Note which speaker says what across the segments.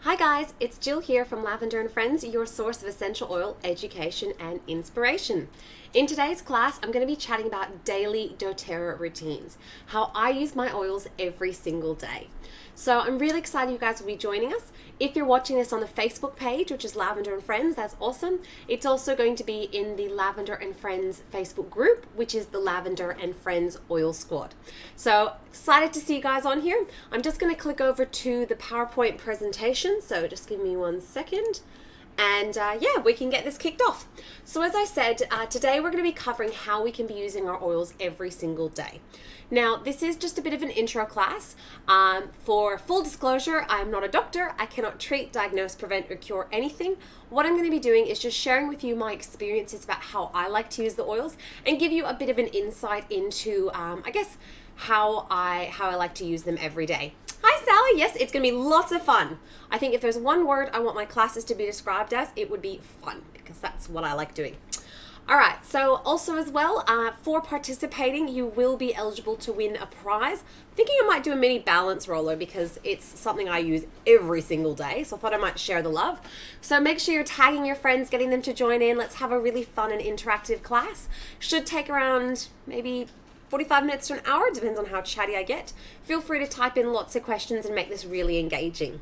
Speaker 1: Hi guys, it's Jill here from Lavender and Friends, your source of essential oil education and inspiration. In today's class, I'm going to be chatting about daily doTERRA routines, how I use my oils every single day. So I'm really excited you guys will be joining us. If you're watching this on the Facebook page, which is Lavender and Friends, that's awesome. It's also going to be in the Lavender and Friends Facebook group, which is the Lavender and Friends Oil Squad. So excited to see you guys on here. I'm just going to click over to the PowerPoint presentation. So just give me 1 second. And yeah, we can get this kicked off. So as I said, today we're going to be covering how we can be using our oils every single day. Now, this is just a bit of an intro class. For full disclosure, I'm not a doctor. I cannot treat, diagnose, prevent, or cure anything. What I'm going to be doing is just sharing with you my experiences about how I like to use the oils and give you a bit of an insight into, I guess, how I like to use them every day. Hi Sally, yes, it's going to be lots of fun. I think if there's one word I want my classes to be described as, it would be fun, because that's what I like doing. All right, so also as well, for participating, you will be eligible to win a prize. Thinking I might do a mini balance roller because it's something I use every single day, so I thought I might share the love. So make sure you're tagging your friends, getting them to join in. Let's have a really fun and interactive class. Should take around maybe 45 minutes to an hour, depends on how chatty I get. Feel free to type in lots of questions and make this really engaging.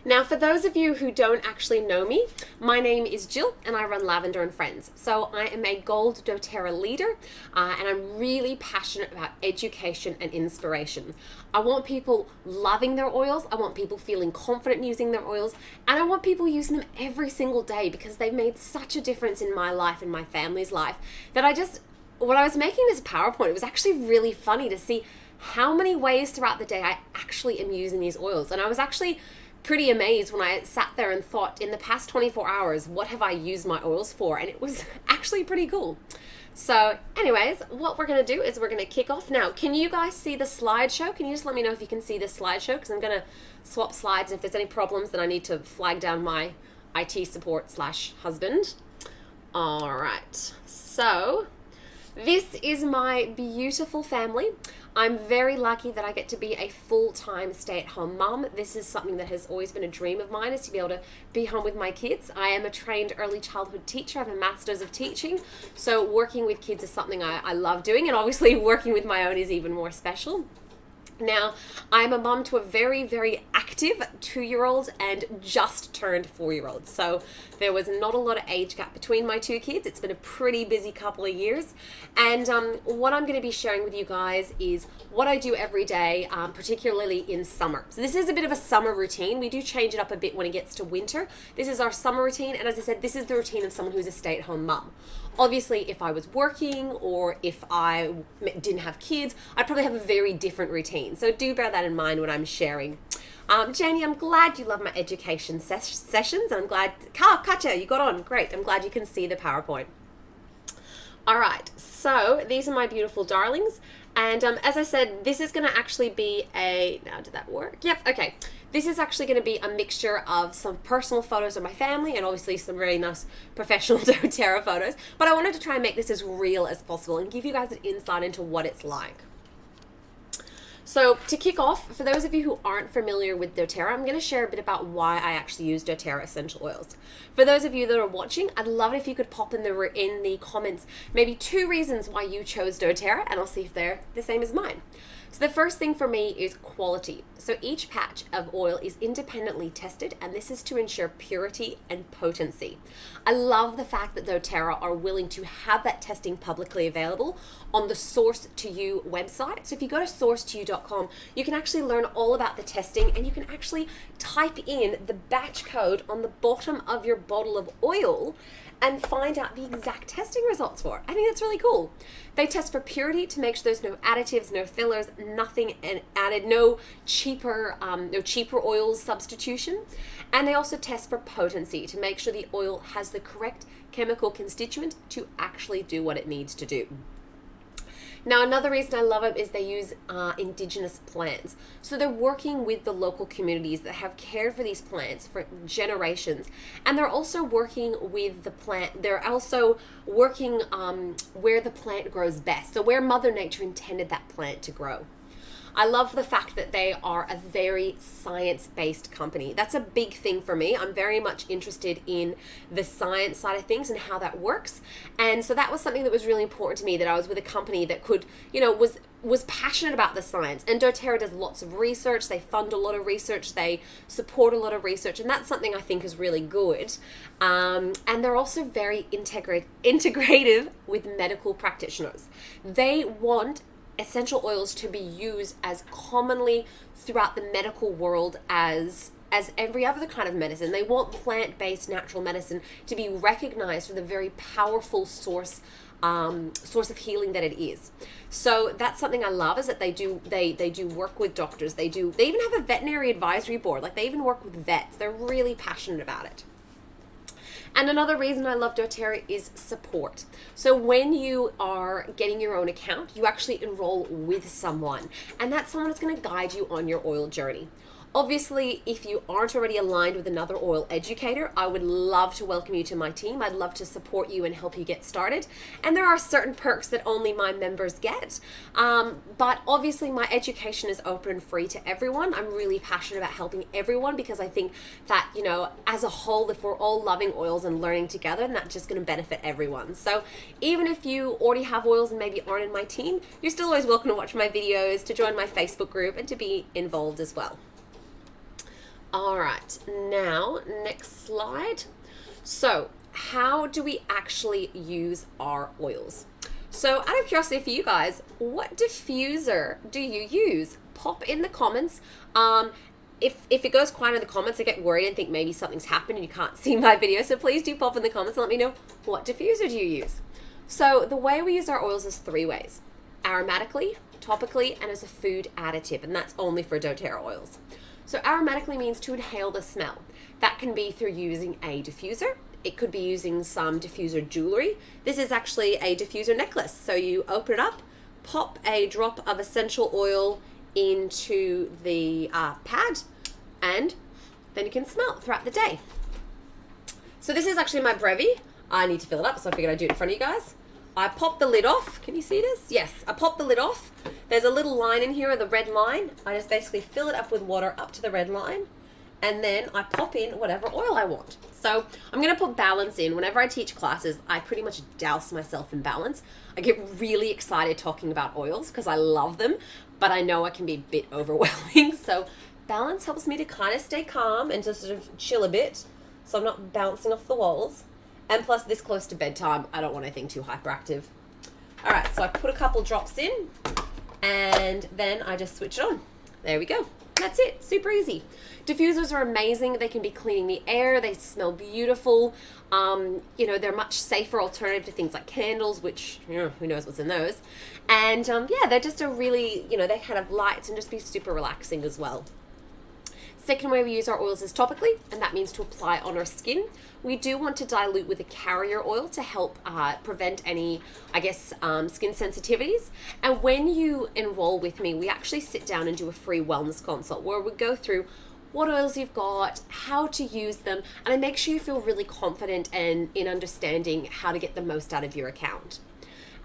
Speaker 1: Now, for those of you who don't actually know me, my name is Jill and I run Lavender and Friends. So I am a Gold doTERRA leader and I'm really passionate about education and inspiration. I want people loving their oils, I want people feeling confident using their oils, and I want people using them every single day because they've made such a difference in my life and my family's life that when I was making this PowerPoint, it was actually really funny to see how many ways throughout the day I actually am using these oils. And I was actually pretty amazed when I sat there and thought, in the past 24 hours, what have I used my oils for? And it was actually pretty cool. So anyways, what we're going to do is we're going to kick off now. Can you guys see the slideshow? Can you just let me know if you can see the slideshow? Because I'm going to swap slides. If there's any problems, then I need to flag down my IT support / husband. All right. So this is my beautiful family. I'm very lucky that I get to be a full-time stay-at-home mum. This is something that has always been a dream of mine, is to be able to be home with my kids. I am a trained early childhood teacher. I have a master's of teaching. So working with kids is something I love doing, and obviously working with my own is even more special. Now, I'm a mum to a very, very active 2-year-old and just turned 4-year-old. So there was not a lot of age gap between my two kids. It's been a pretty busy couple of years. And what I'm going to be sharing with you guys is what I do every day, particularly in summer. So this is a bit of a summer routine. We do change it up a bit when it gets to winter. This is our summer routine. And as I said, this is the routine of someone who's a stay-at-home mum. Obviously, if I was working or if I didn't have kids, I'd probably have a very different routine. So do bear that in mind when I'm sharing. Janie, I'm glad you love my education sessions. And I'm glad, Katja, you got on. Great. I'm glad you can see the PowerPoint. All right. So these are my beautiful darlings. And as I said, this is going to actually be now did that work? Yep. Okay. This is actually going to be a mixture of some personal photos of my family and obviously some very nice professional doTERRA photos. But I wanted to try and make this as real as possible and give you guys an insight into what it's like. So to kick off, for those of you who aren't familiar with doTERRA, I'm going to share a bit about why I actually use doTERRA essential oils. For those of you that are watching, I'd love it if you could pop in the comments maybe 2 reasons why you chose doTERRA, and I'll see if they're the same as mine. So the first thing for me is quality. So each patch of oil is independently tested, and this is to ensure purity and potency. I love the fact that doTERRA are willing to have that testing publicly available on the Source to You website. So if you go to sourcetoyou.com, you can actually learn all about the testing, and you can actually type in the batch code on the bottom of your bottle of oil and find out the exact testing results for it. I think that's really cool. They test for purity to make sure there's no additives, no fillers, nothing added, no cheaper oils substitution. And they also test for potency to make sure the oil has the correct chemical constituent to actually do what it needs to do. Now, another reason I love it is they use indigenous plants. So they're working with the local communities that have cared for these plants for generations. And they're also working with the plant. They're also working where the plant grows best. So where Mother Nature intended that plant to grow. I love the fact that they are a very science-based company. That's a big thing for me. I'm very much interested in the science side of things and how that works. And so that was something that was really important to me, that I was with a company that could, was passionate about the science. And doTERRA does lots of research. They fund a lot of research. They support a lot of research. And that's something I think is really good. And they're also very integrative with medical practitioners. They want essential oils to be used as commonly throughout the medical world as every other kind of medicine. They want plant-based natural medicine to be recognized for the very powerful source of healing that it is. So that's something I love, is that they do work with doctors. They even have a veterinary advisory board. Like, they even work with vets. They're really passionate about it. And another reason I love doTERRA is support. So when you are getting your own account, you actually enroll with someone, and that someone is going to guide you on your oil journey. Obviously, if you aren't already aligned with another oil educator, I would love to welcome you to my team. I'd love to support you and help you get started. And there are certain perks that only my members get. But obviously, my education is open and free to everyone. I'm really passionate about helping everyone, because I think that, as a whole, if we're all loving oils and learning together, then that's just going to benefit everyone. So even if you already have oils and maybe aren't in my team, you're still always welcome to watch my videos, to join my Facebook group, and to be involved as well. All right, now next slide. So how do we actually use our oils? So out of curiosity for you guys, what diffuser do you use? Pop in the comments. If it goes quiet in the comments, I get worried and think maybe something's happened and you can't see my video. So please do pop in the comments and let me know, what diffuser do you use? So the way we use our oils is 3 ways: aromatically, topically, and as a food additive. And that's only for doTERRA oils. So aromatically means to inhale the smell. That can be through using a diffuser. It could be using some diffuser jewelry. This is actually a diffuser necklace. So you open it up, pop a drop of essential oil into the pad, and then you can smell it throughout the day. So this is actually my Brevi. I need to fill it up, so I figured I'd do it in front of you guys. I pop the lid off. Can you see this? Yes, I pop the lid off. There's a little line in here, the red line. I just basically fill it up with water up to the red line, and then I pop in whatever oil I want. So I'm going to put balance in. Whenever I teach classes, I pretty much douse myself in balance. I get really excited talking about oils because I love them, but I know I can be a bit overwhelming. So balance helps me to kind of stay calm and to sort of chill a bit, so I'm not bouncing off the walls. And plus, this close to bedtime, I don't want anything too hyperactive. All right, so I put a couple drops in, and then I just switch it on. There we go. That's it. Super easy. Diffusers are amazing. They can be cleaning the air. They smell beautiful. They're much safer alternative to things like candles, which, who knows what's in those. And yeah, they're just a really, they kind of light and just be super relaxing as well. Second way we use our oils is topically, and that means to apply on our skin. We do want to dilute with a carrier oil to help prevent any, skin sensitivities. And when you enroll with me, we actually sit down and do a free wellness consult where we go through what oils you've got, how to use them, and I make sure you feel really confident and in understanding how to get the most out of your account.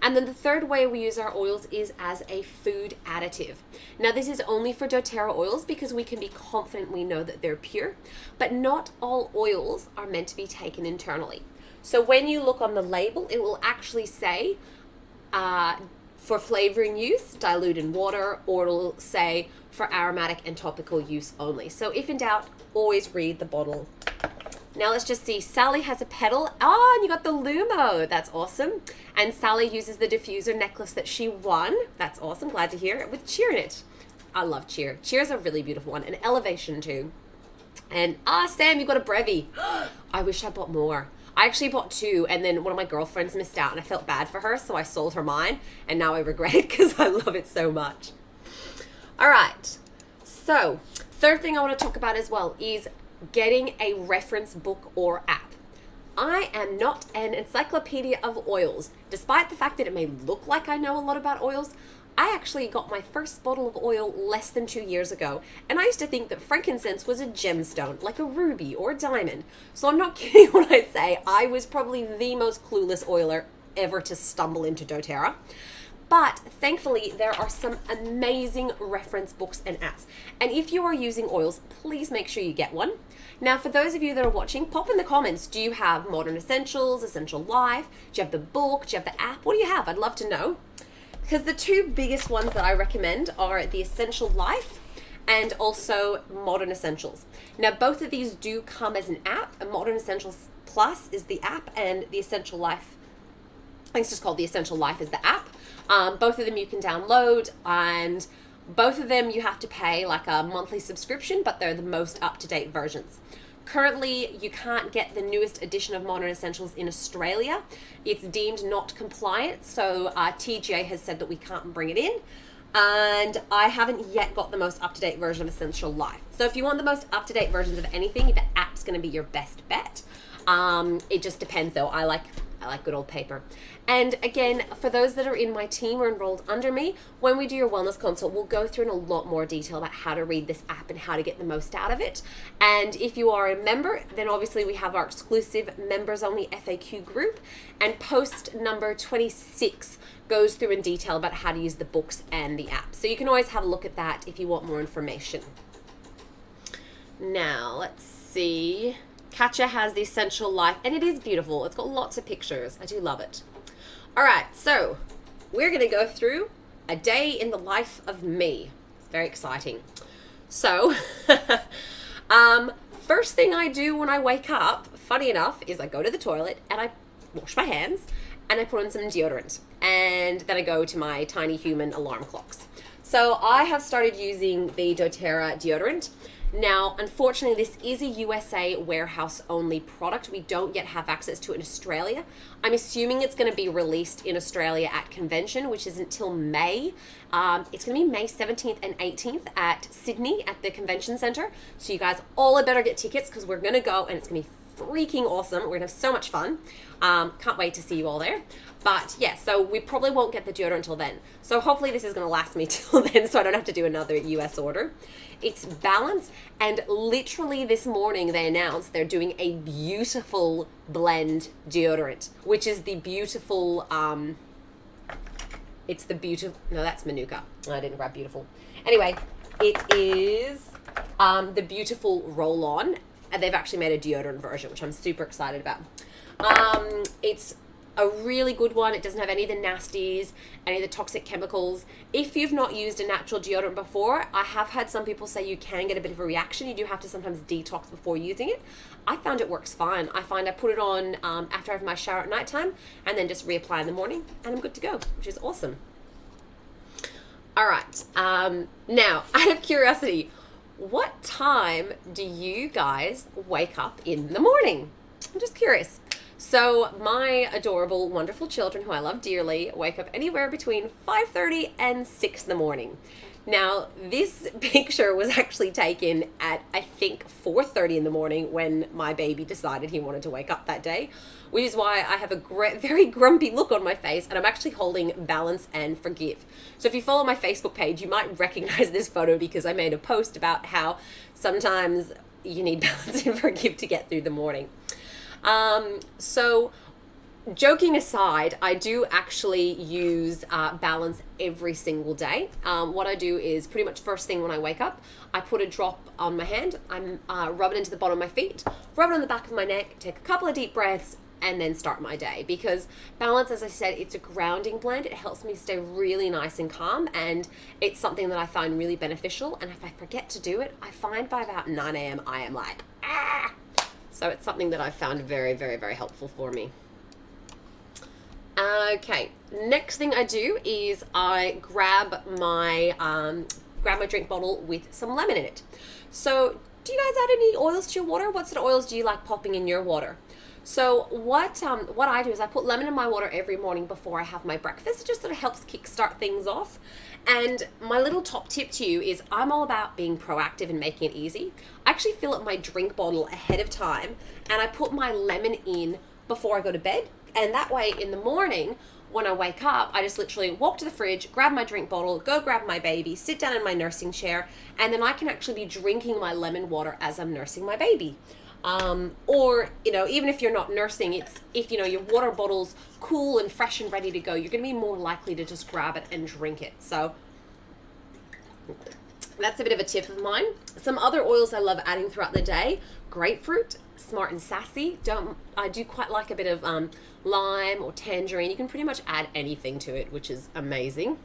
Speaker 1: And then the third way we use our oils is as a food additive. Now this is only for doTERRA oils because we can be confident we know that they're pure, but not all oils are meant to be taken internally. So when you look on the label, it will actually say for flavoring use, dilute in water, or it'll say for aromatic and topical use only. So if in doubt, always read the bottle. Now let's just see. Sally has a petal. Oh, and you got the Lumo. That's awesome. And Sally uses the diffuser necklace that she won. That's awesome. Glad to hear it. With cheer in it. I love cheer. Cheer is a really beautiful one. And elevation too. And Sam, you got a Brevi. I wish I bought more. I actually bought 2, and then one of my girlfriends missed out, and I felt bad for her, so I sold her mine, and now I regret it because I love it so much. All right. So third thing I want to talk about as well is getting a reference book or app. I am not an encyclopedia of oils. Despite the fact that it may look like I know a lot about oils, I actually got my first bottle of oil less than 2 years ago, and I used to think that frankincense was a gemstone, like a ruby or a diamond. So I'm not kidding when I say I was probably the most clueless oiler ever to stumble into doTERRA. But thankfully, there are some amazing reference books and apps. And if you are using oils, please make sure you get one. Now, for those of you that are watching, pop in the comments. Do you have Modern Essentials, Essential Life? Do you have the book? Do you have the app? What do you have? I'd love to know. Because the two biggest ones that I recommend are the Essential Life and also Modern Essentials. Now, both of these do come as an app. A Modern Essentials Plus is the app, and the Essential Life, I think it's just called the Essential Life, is the app. Both of them you can download, and both of them you have to pay like a monthly subscription, but they're the most up-to-date versions. Currently, you can't get the newest edition of Modern Essentials in Australia. It's deemed not compliant, so TGA has said that we can't bring it in. And I haven't yet got the most up-to-date version of Essential Life. So if you want the most up-to-date versions of anything, the app's going to be your best bet. It just depends, though. I like good old paper. And again, for those that are in my team or enrolled under me, when we do your wellness consult, we'll go through in a lot more detail about how to read this app and how to get the most out of it. And if you are a member, then obviously we have our exclusive members only FAQ group, and post number 26 goes through in detail about how to use the books and the app. So you can always have a look at that if you want more information. Now, let's see. Katja has the Essential Life, and it is beautiful. It's got lots of pictures. I do love it. All right, so we're going to go through a day in the life of me. It's very exciting. So, first thing I do when I wake up, funny enough, is I go to the toilet and I wash my hands and I put on some deodorant. And then I go to my tiny human alarm clocks. So I have started using the doTERRA deodorant. Now, unfortunately, this is a USA warehouse only product. We don't yet have access to it in Australia. I'm assuming it's going to be released in Australia at convention, which is until May. It's going to be May 17th and 18th at Sydney at the convention center. So you guys all better get tickets because we're going to go and it's going to be freaking awesome. We're going to have so much fun. Can't wait to see you all there. But yeah, so we probably won't get the deodorant until then. So hopefully this is going to last me till then so I don't have to do another US order. It's Balance, and literally this morning they announced they're doing a beautiful blend deodorant, which is the beautiful, no, that's Manuka. I didn't grab beautiful. Anyway, it is the beautiful roll-on, and they've actually made a deodorant version, which I'm super excited about. It's a really good one. It doesn't have any of the nasties, any of the toxic chemicals. If you've not used a natural deodorant before, I have had some people say you can get a bit of a reaction. You do have to sometimes detox before using it. I found it works fine. I find I put it on after I have my shower at nighttime and then just reapply in the morning and I'm good to go, which is awesome. All right. Now, out of curiosity, what time do you guys wake up in the morning? I'm just curious. So my adorable, wonderful children, who I love dearly, wake up anywhere between 5:30 and 6 in the morning. Now, this picture was actually taken at, I think, 4:30 in the morning when my baby decided he wanted to wake up that day, which is why I have a very grumpy look on my face, and I'm actually holding Balance and Forgive. So if you follow my Facebook page, you might recognize this photo because I made a post about how sometimes you need Balance and Forgive to get through the morning. So joking aside, I do actually use Balance every single day. What I do is pretty much first thing when I wake up, I put a drop on my hand, I rub it into the bottom of my feet, rub it on the back of my neck, take a couple of deep breaths, and then start my day. Because Balance, as I said, it's a grounding blend. It helps me stay really nice and calm, and it's something that I find really beneficial. And if I forget to do it, I find by about 9 a.m. I am like, ah! So it's something that I've found very, very, very helpful for me. Okay, next thing I do is I grab my drink bottle with some lemon in it. So do you guys add any oils to your water? What sort of oils do you like popping in your water? So what I do is I put lemon in my water every morning before I have my breakfast. It just sort of helps kickstart things off. And my little top tip to you is I'm all about being proactive and making it easy. I actually fill up my drink bottle ahead of time and I put my lemon in before I go to bed. And that way in the morning, when I wake up, I just literally walk to the fridge, grab my drink bottle, go grab my baby, sit down in my nursing chair, and then I can actually be drinking my lemon water as I'm nursing my baby. Or, even if you're not nursing, it's if, your water bottle's cool and fresh and ready to go, you're going to be more likely to just grab it and drink it. So that's a bit of a tip of mine. Some other oils I love adding throughout the day: grapefruit, smart and sassy. I do quite like a bit of lime or tangerine. You can pretty much add anything to it, which is amazing.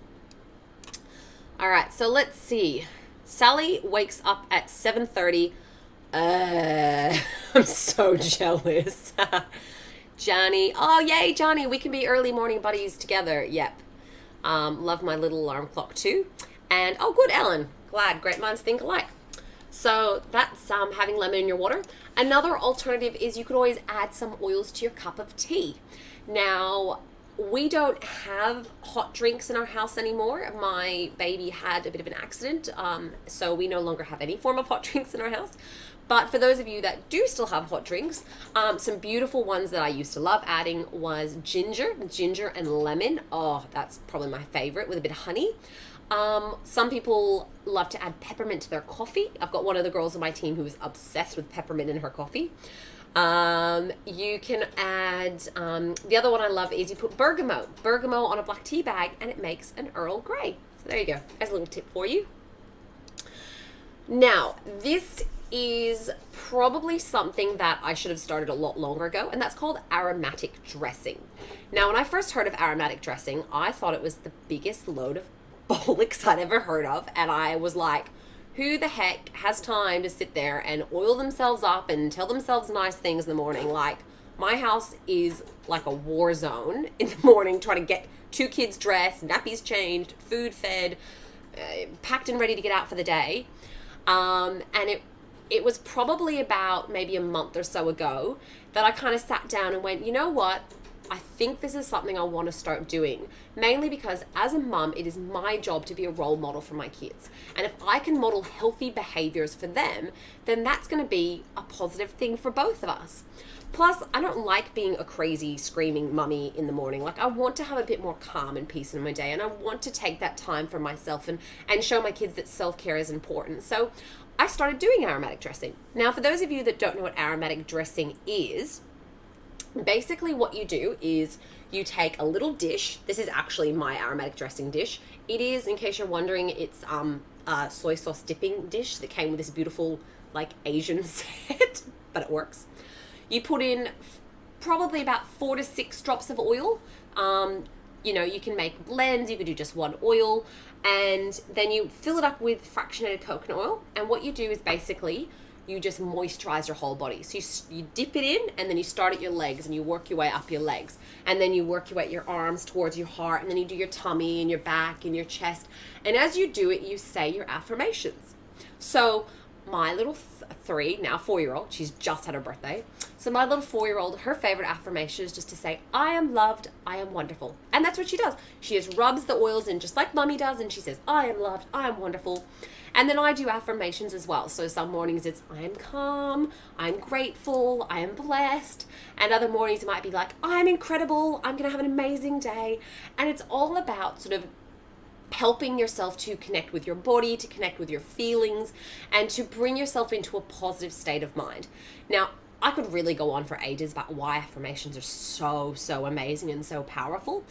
Speaker 1: All right, so let's see. Sally wakes up at 7:30. I'm so jealous. Johnny, oh yay, Johnny, we can be early morning buddies together. Yep. Love my little alarm clock too. And oh, good, Ellen. Glad great minds think alike. So that's having lemon in your water. Another alternative is you could always add some oils to your cup of tea. Now, we don't have hot drinks in our house anymore. My baby had a bit of an accident, so we no longer have any form of hot drinks in our house. But for those of you that do still have hot drinks, some beautiful ones that I used to love adding was ginger and lemon. Oh, that's probably my favorite, with a bit of honey. Some people love to add peppermint to their coffee. I've got one of the girls on my team who is obsessed with peppermint in her coffee. You can add, the other one I love is you put bergamot on a black tea bag, and it makes an Earl Grey. So there you go. There's a little tip for you. Now, this is probably something that I should have started a lot longer ago, and that's called aromatic dressing. Now, when I first heard of aromatic dressing, I thought it was the biggest load of bollocks I'd ever heard of, and I was like, who the heck has time to sit there and oil themselves up and tell themselves nice things in the morning? Like, my house is like a war zone in the morning, trying to get 2 kids dressed, nappies changed, food fed, packed and ready to get out for the day. And it was probably about maybe a month or so ago that I kind of sat down and went, you know what? I think this is something I want to start doing, mainly because as a mum, it is my job to be a role model for my kids. And if I can model healthy behaviors for them, then that's going to be a positive thing for both of us. Plus, I don't like being a crazy, screaming mummy in the morning. Like, I want to have a bit more calm and peace in my day, and I want to take that time for myself and show my kids that self-care is important. So I started doing aromatic dressing. Now, for those of you that don't know what aromatic dressing is, basically what you do is you take a little dish. This is actually my aromatic dressing dish. It is, in case you're wondering, it's a soy sauce dipping dish that came with this beautiful, like, Asian set, but it works. You put in probably about 4 to 6 drops of oil. You can make blends, you could do just one oil, and then you fill it up with fractionated coconut oil. And what you do is basically you just moisturize your whole body. So you dip it in, and then you start at your legs and you work your way up your legs, and then you work your way at your arms towards your heart, and then you do your tummy and your back and your chest. And as you do it, you say your affirmations. So my little 4-year-old, she's just had her birthday. So my little 4-year-old, her favorite affirmation is just to say, I am loved, I am wonderful. And that's what she does. She just rubs the oils in just like Mummy does, and she says, I am loved, I am wonderful. And then I do affirmations as well. So some mornings it's, I am calm, I'm grateful, I am blessed. And other mornings it might be like, I'm incredible, I'm going to have an amazing day. And it's all about sort of helping yourself to connect with your body, to connect with your feelings, and to bring yourself into a positive state of mind. Now, I could really go on for ages about why affirmations are so amazing and so powerful,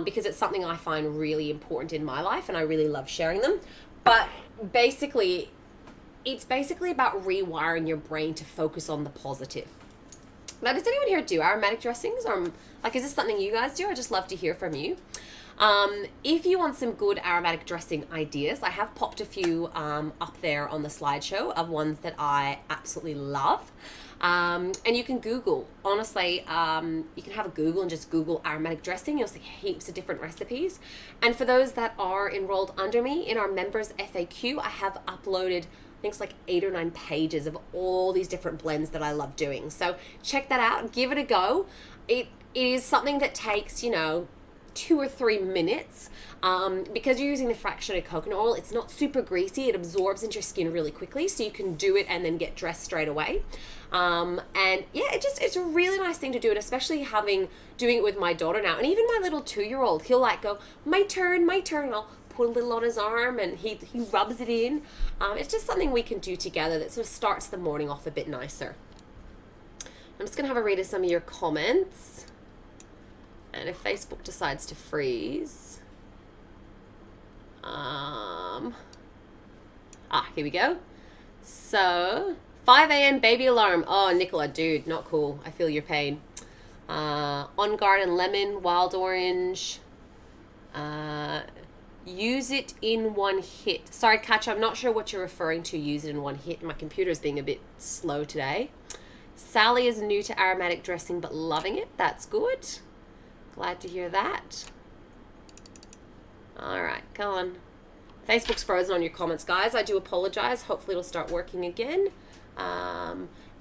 Speaker 1: because it's something I find really important in my life, and I really love sharing them. But basically, it's basically about rewiring your brain to focus on the positive. Now, does anyone here do aromatic dressings? Or, is this something you guys do? I'd just love to hear from you. If you want some good aromatic dressing ideas, I have popped a few up there on the slideshow of ones that I absolutely love. And you can Google, honestly, you can have a Google and just Google aromatic dressing. You'll see heaps of different recipes. And for those that are enrolled under me in our members FAQ, I have uploaded, I think it's like 8 or 9 pages of all these different blends that I love doing. So check that out, give it a go. It is something that takes, 2 or 3 minutes, because you're using the fractionated coconut oil. It's not super greasy. It absorbs into your skin really quickly, so you can do it and then get dressed straight away. And yeah, it's a really nice thing to do, and especially doing it with my daughter now, and even my little 2-year-old, he'll go, my turn, and I'll put a little on his arm, and he rubs it in. It's just something we can do together that sort of starts the morning off a bit nicer. I'm just going to have a read of some of your comments. And if Facebook decides to freeze. Here we go. So, 5 a.m. baby alarm. Oh, Nicola, dude, not cool. I feel your pain. On Guard and Lemon, Wild Orange. Use it in one hit. Sorry, Katja, I'm not sure what you're referring to, use it in one hit. My computer's being a bit slow today. Sally is new to aromatic dressing but loving it. That's good. Glad to hear that. All right, go on. Facebook's frozen on your comments, guys. I do apologize. Hopefully it'll start working again.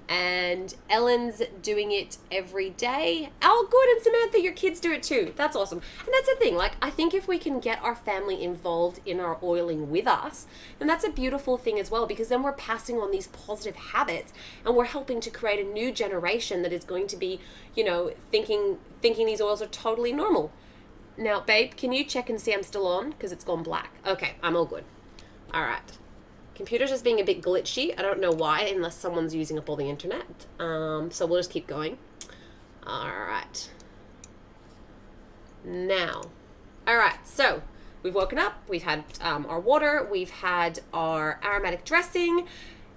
Speaker 1: And Ellen's doing it every day. Oh, good. And Samantha, your kids do it too. That's awesome. And that's the thing. Like, I think if we can get our family involved in our oiling with us, then that's a beautiful thing as well, because then we're passing on these positive habits and we're helping to create a new generation that is going to be, you know, thinking these oils are totally normal. Now, babe, can you check and see I'm still on? Because it's gone black. Okay, I'm all good. All right. Computer's just being a bit glitchy. I don't know why, unless someone's using up all the internet. So we'll just keep going. All right. Now. All right, so we've woken up. We've had our water. We've had our aromatic dressing.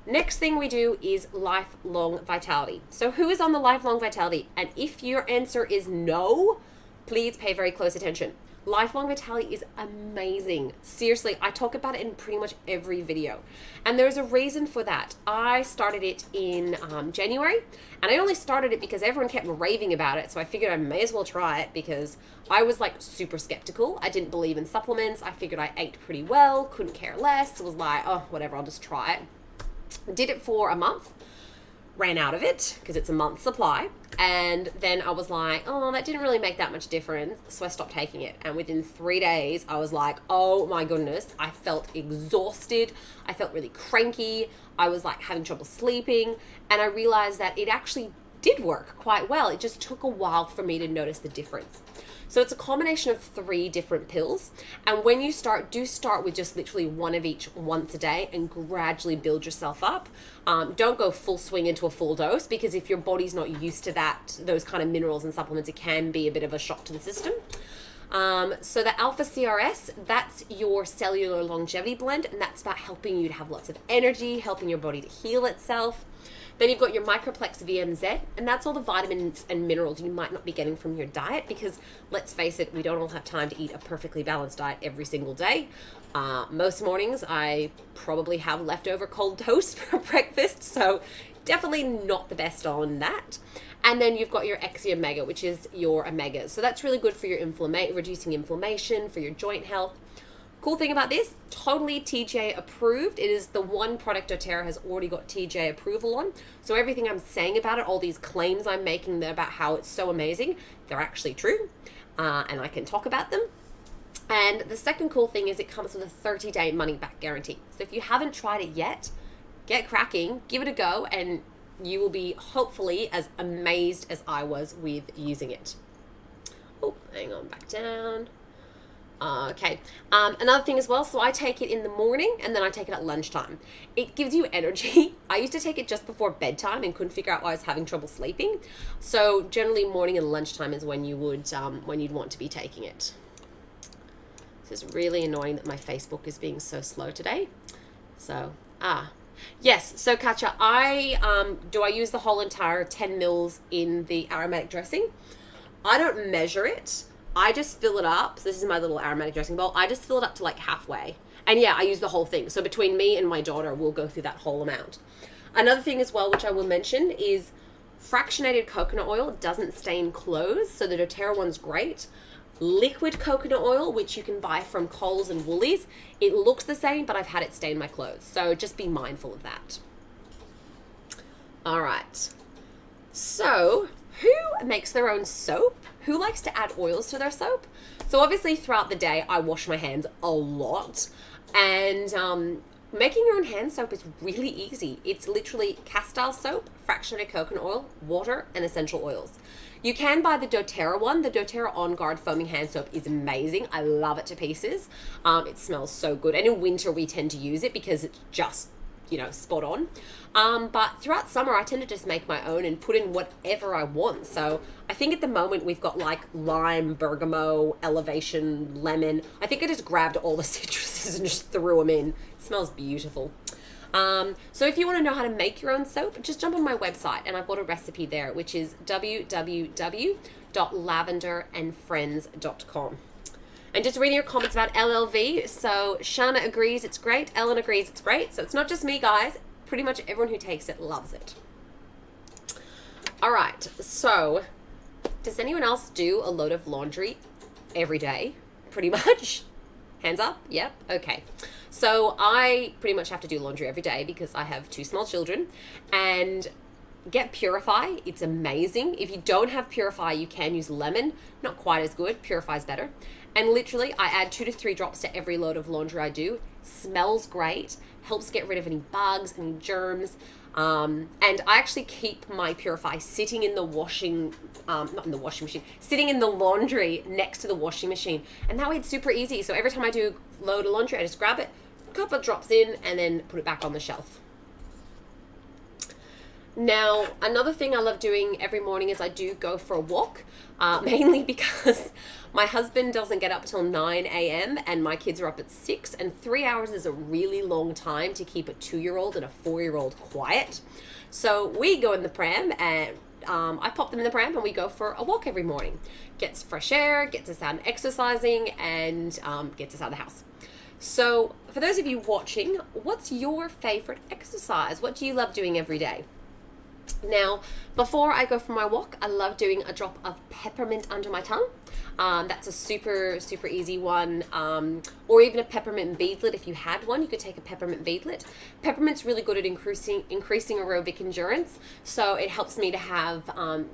Speaker 1: Next thing we do is lifelong vitality. So who is on the lifelong vitality? And if your answer is no, please pay very close attention. Lifelong vitality is amazing. Seriously, I talk about it in pretty much every video. And there's a reason for that. I started it in January, and I only started it because everyone kept raving about it, so I figured I may as well try it because I was like super skeptical. I didn't believe in supplements. I figured I ate pretty well, couldn't care less. Was like, oh, whatever, I'll just try it. Did it for a month. Ran out of it because it's a month supply, and then I was like, oh, that didn't really make that much difference, so I stopped taking it. And within 3 days I was like, oh my goodness, I felt exhausted, I felt really cranky, I was like having trouble sleeping, and I realized that it actually did work quite well. It just took a while for me to notice the difference. So it's a combination of 3 different pills, and when you start, do start with just literally one of each once a day and gradually build yourself up. Don't go full swing into a full dose, because if your body's not used to that, those kind of minerals and supplements, it can be a bit of a shock to the system. So the Alpha CRS, that's your cellular longevity blend, and that's about helping you to have lots of energy, helping your body to heal itself. Then you've got your Microplex VMZ, and that's all the vitamins and minerals you might not be getting from your diet, because let's face it, we don't all have time to eat a perfectly balanced diet every single day. Most mornings I probably have leftover cold toast for breakfast, so definitely not the best on that. And then you've got your Exi Omega, which is your omegas. So that's really good for your reducing inflammation, for your joint health. Cool thing about this, totally TGA approved. It is the one product doTERRA has already got TGA approval on. So everything I'm saying about it, all these claims I'm making about how it's so amazing, they're actually true. And I can talk about them. And the second cool thing is it comes with a 30-day money-back guarantee. So if you haven't tried it yet, get cracking, give it a go, and you will be hopefully as amazed as I was with using it. Oh, hang on, back down. Okay. Another thing as well, so I take it in the morning and then I take it at lunchtime. It gives you energy. I used to take it just before bedtime and couldn't figure out why I was having trouble sleeping. So generally morning and lunchtime is when you would when you'd want to be taking it. This is really annoying that my Facebook is being so slow today. So, yes, so Katja, do I use the whole entire 10 mils in the aromatic dressing? I don't measure it. I just fill it up. So this is my little aromatic dressing bowl. I just fill it up to like halfway. And yeah, I use the whole thing. So between me and my daughter, we'll go through that whole amount. Another thing as well, which I will mention, is fractionated coconut oil doesn't stain clothes. So the doTERRA one's great. Liquid coconut oil, which you can buy from Coles and Woolies, it looks the same, but I've had it stain my clothes. So just be mindful of that. All right. So who makes their own soap? Who likes to add oils to their soap? So obviously throughout the day, I wash my hands a lot, and making your own hand soap is really easy. It's literally castile soap, fractionated coconut oil, water, and essential oils. You can buy the doTERRA one. The doTERRA On Guard foaming hand soap is amazing. I love it to pieces. It smells so good. And in winter, we tend to use it because it's just spot on. But throughout summer, I tend to just make my own and put in whatever I want. So I think at the moment we've got like lime, bergamot, elevation, lemon. I think I just grabbed all the citruses and just threw them in. It smells beautiful. So if you want to know how to make your own soap, just jump on my website and I've got a recipe there, which is www.lavenderandfriends.com. And just reading your comments about LLV. So Shanna agrees it's great. Ellen agrees it's great. So it's not just me, guys. Pretty much everyone who takes it loves it. All right. So does anyone else do a load of laundry every day? Pretty much. Hands up. Yep. Okay. So I pretty much have to do laundry every day because I have 2 small children. And get Purify. It's amazing. If you don't have Purify, you can use lemon. Not quite as good. Purify is better. And literally, I add 2 to 3 drops to every load of laundry I do. Smells great. Helps get rid of any bugs, any germs. And I actually keep my Purify sitting in the not in the washing machine, sitting in the laundry next to the washing machine. And that way it's super easy. So every time I do a load of laundry, I just grab it, a couple of drops in, and then put it back on the shelf. Now, another thing I love doing every morning is I do go for a walk, mainly because my husband doesn't get up till 9 a.m. and my kids are up at 6, and 3 hours is a really long time to keep a 2-year-old and a 4-year-old quiet. So we go in the pram and I pop them in the pram and we go for a walk every morning. Gets fresh air, gets us out and exercising, and gets us out of the house. So for those of you watching, what's your favorite exercise? What do you love doing every day? Now, before I go for my walk, I love doing a drop of peppermint under my tongue. That's a super, super easy one. Or even a peppermint beadlet. If you had one, you could take a peppermint beadlet. Peppermint's really good at increasing aerobic endurance. So it helps me to have a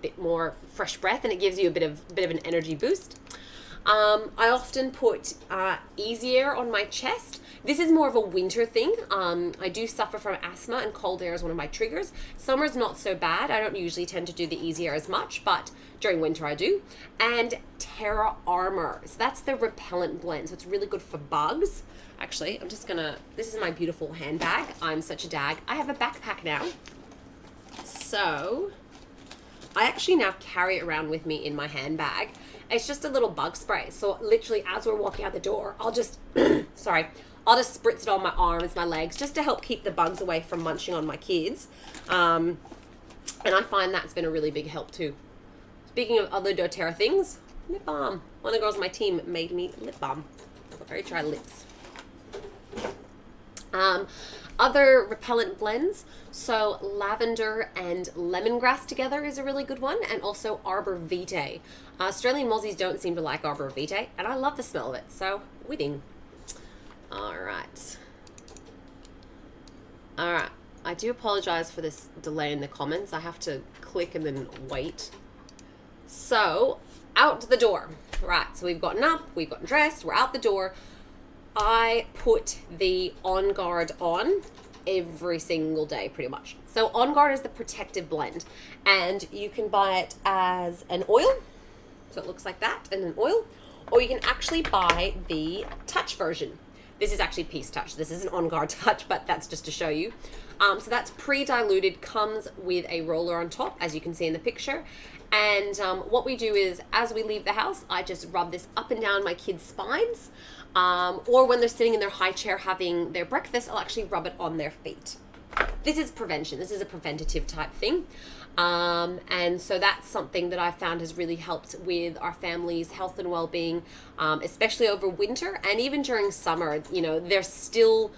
Speaker 1: bit more fresh breath, and it gives you a bit of an energy boost. I often put easy air on my chest. This is more of a winter thing. I do suffer from asthma, and cold air is one of my triggers. Summer's not so bad. I don't usually tend to do the easy air as much, but during winter I do. And Terra Armor. So that's the repellent blend. So it's really good for bugs. Actually, this is my beautiful handbag. I'm such a dag. I have a backpack now. So I actually now carry it around with me in my handbag. It's just a little bug spray. So literally as we're walking out the door, I'll just, I'll just spritz it on my arms, my legs, just to help keep the bugs away from munching on my kids. And I find that's been a really big help too. Speaking of other doTERRA things, lip balm. One of the girls on my team made me lip balm. I've got very dry lips. Other repellent blends, so lavender and lemongrass together is a really good one, and also arbor vitae. Australian Aussies don't seem to like arbor vitae, and I love the smell of it, so winning. Alright, I do apologize for this delay in the comments. I have to click and then wait. So, out the door. Right, so we've gotten up, we've gotten dressed, we're out the door. I put the On Guard on every single day, pretty much. So On Guard is the protective blend, and you can buy it as an oil. So it looks like that, and an oil. Or you can actually buy the touch version. This is actually Peace Touch. This is an On Guard Touch, but that's just to show you. So that's pre-diluted, comes with a roller on top, as you can see in the picture. And what we do is, as we leave the house, I just rub this up and down my kids' spines. Or when they're sitting in their high chair having their breakfast, I'll actually rub it on their feet. This is prevention. This is a preventative type thing. And so that's something that I found has really helped with our family's health and well-being, especially over winter and even during summer. There's still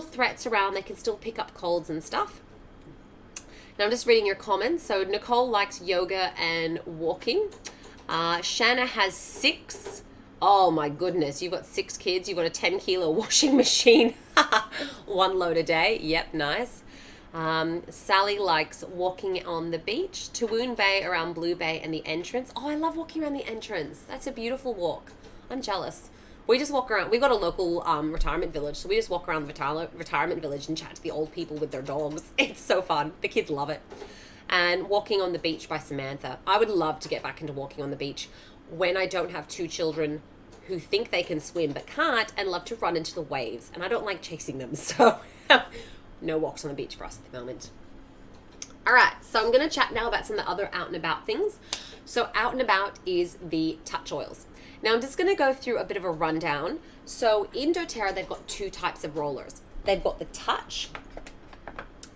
Speaker 1: threats around. They can still pick up colds and stuff. Now I'm just reading your comments. So Nicole likes yoga and walking. Shanna has 6. Oh my goodness, you've got 6 kids, you've got a 10-kilo washing machine. 1 load a day. Yep, nice. Sally likes walking on the beach, Tawoon Bay, around Blue Bay and the entrance. Oh, I love walking around the entrance. That's a beautiful walk. I'm jealous. We just walk around. We've got a local retirement village, so we just walk around the retirement village and chat to the old people with their dogs. It's so fun. The kids love it. And walking on the beach by Samantha. I would love to get back into walking on the beach when I don't have 2 children who think they can swim but can't and love to run into the waves. And I don't like chasing them, so No walks on the beach for us at the moment. All right, so I'm going to chat now about some of the other out and about things. So out and about is the touch oils. Now I'm just going to go through a bit of a rundown. So in doTERRA, they've got two types of rollers. They've got the touch.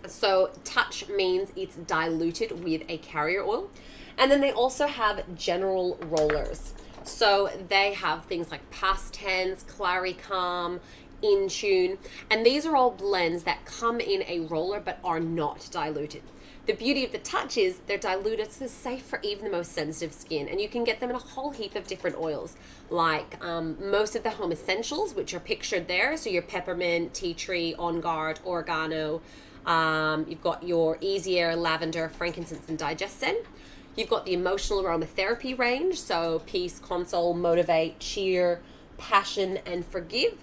Speaker 1: So touch means it's diluted with a carrier oil. And then they also have general rollers. So they have things like Past Tense, Claricalm, In Tune, and these are all blends that come in a roller but are not diluted. The beauty of the touch is they're diluted, so they're safe for even the most sensitive skin, and you can get them in a whole heap of different oils, like most of the home essentials, which are pictured there. So your peppermint, tea tree, on guard, oregano. You've got your easy air, lavender, frankincense, and digescent. You've got the emotional aromatherapy range, so peace, console, motivate, cheer, passion, and forgive.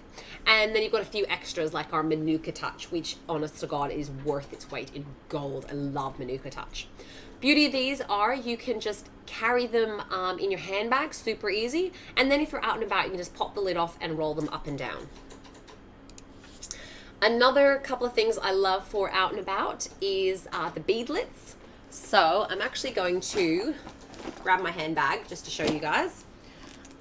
Speaker 1: And then you've got a few extras like our Manuka Touch, which honest to God is worth its weight in gold. I love Manuka Touch. Beauty of these are you can just carry them in your handbag, super easy. And then if you're out and about, you can just pop the lid off and roll them up and down. Another couple of things I love for out and about is the beadlets. So I'm actually going to grab my handbag just to show you guys.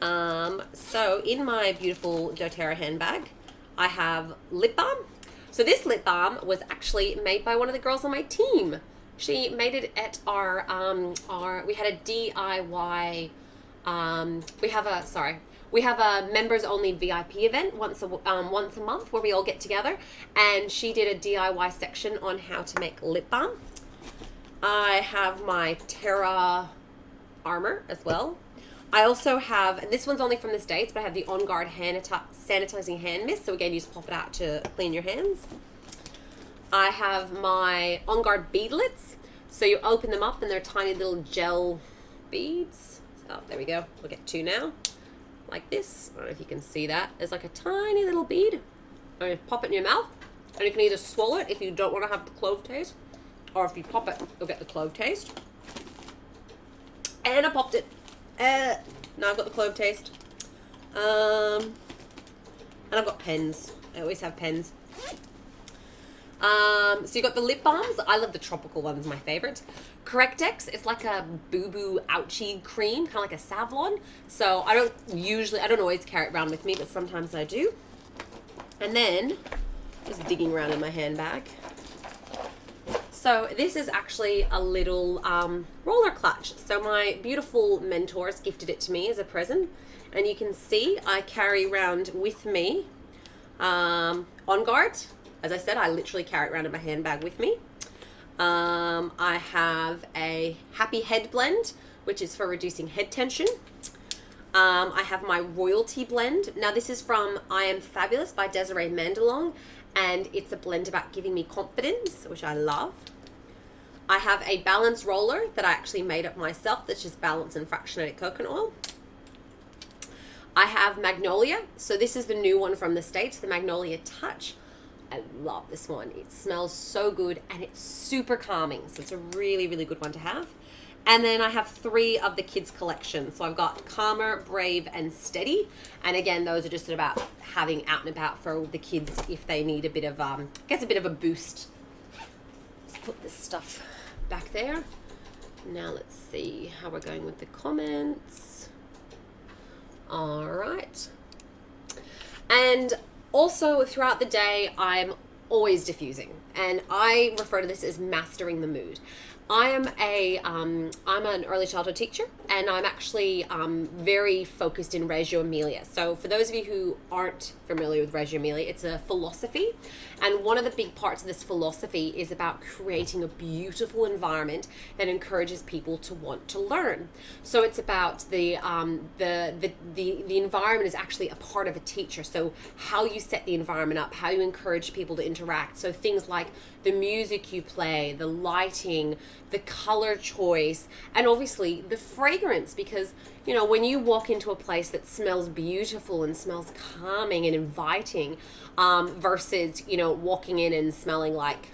Speaker 1: So in my beautiful doTERRA handbag, I have lip balm. So this lip balm was actually made by one of the girls on my team. She made it at our we had a DIY, we have a members only VIP event once a month where we all get together, and she did a DIY section on how to make lip balm. I have my Terra Armor as well. I also have, and this one's only from the States, but I have the On Guard sanitizing hand mist. So again, you just pop it out to clean your hands. I have my On Guard beadlets. So you open them up and they're tiny little gel beads. Oh, there we go. We'll get two now. Like this. I don't know if you can see that. There's like a tiny little bead. And you pop it in your mouth. And you can either swallow it if you don't want to have the clove taste. Or if you pop it, you'll get the clove taste. And I popped it. Now I've got the clove taste. And I've got pens. I always have pens. So you got the lip balms. I love the tropical ones, my favorite. Correctex, it's like a boo-boo ouchie cream, kind of like a Savlon. So I don't always carry it around with me, but sometimes I do. And then, just digging around in my handbag. So this is actually a little roller clutch. So my beautiful mentors gifted it to me as a present. And you can see I carry around with me On Guard. As I said, I literally carry it around in my handbag with me. I have a Happy Head Blend, which is for reducing head tension. I have my Royalty Blend. Now this is from I Am Fabulous by Desiree Mandelong. And it's a blend about giving me confidence, which I love. I have a balance roller that I actually made up myself that's just balanced and fractionated coconut oil. I have Magnolia. So this is the new one from the States, the Magnolia Touch. I love this one. It smells so good and it's super calming. So it's a really, really good one to have. And then I have 3 of the kids collection. So I've got Calmer, Brave, and Steady. And again, those are just about having out and about for the kids if they need a bit of, I guess a bit of a boost. Let's put this stuff back there. Now let's see how we're going with the comments. All right. And also throughout the day, I'm always diffusing. And I refer to this as mastering the mood. I'm an early childhood teacher, and I'm actually very focused in Reggio Emilia. So for those of you who aren't familiar with Reggio Emilia, it's a philosophy, and one of the big parts of this philosophy is about creating a beautiful environment that encourages people to want to learn. So it's about the environment is actually a part of a teacher. So how you set the environment up, how you encourage people to interact. So things like the music you play, the lighting, the color choice, and obviously the fragrance, because you know when you walk into a place that smells beautiful and smells calming and inviting versus you know walking in and smelling like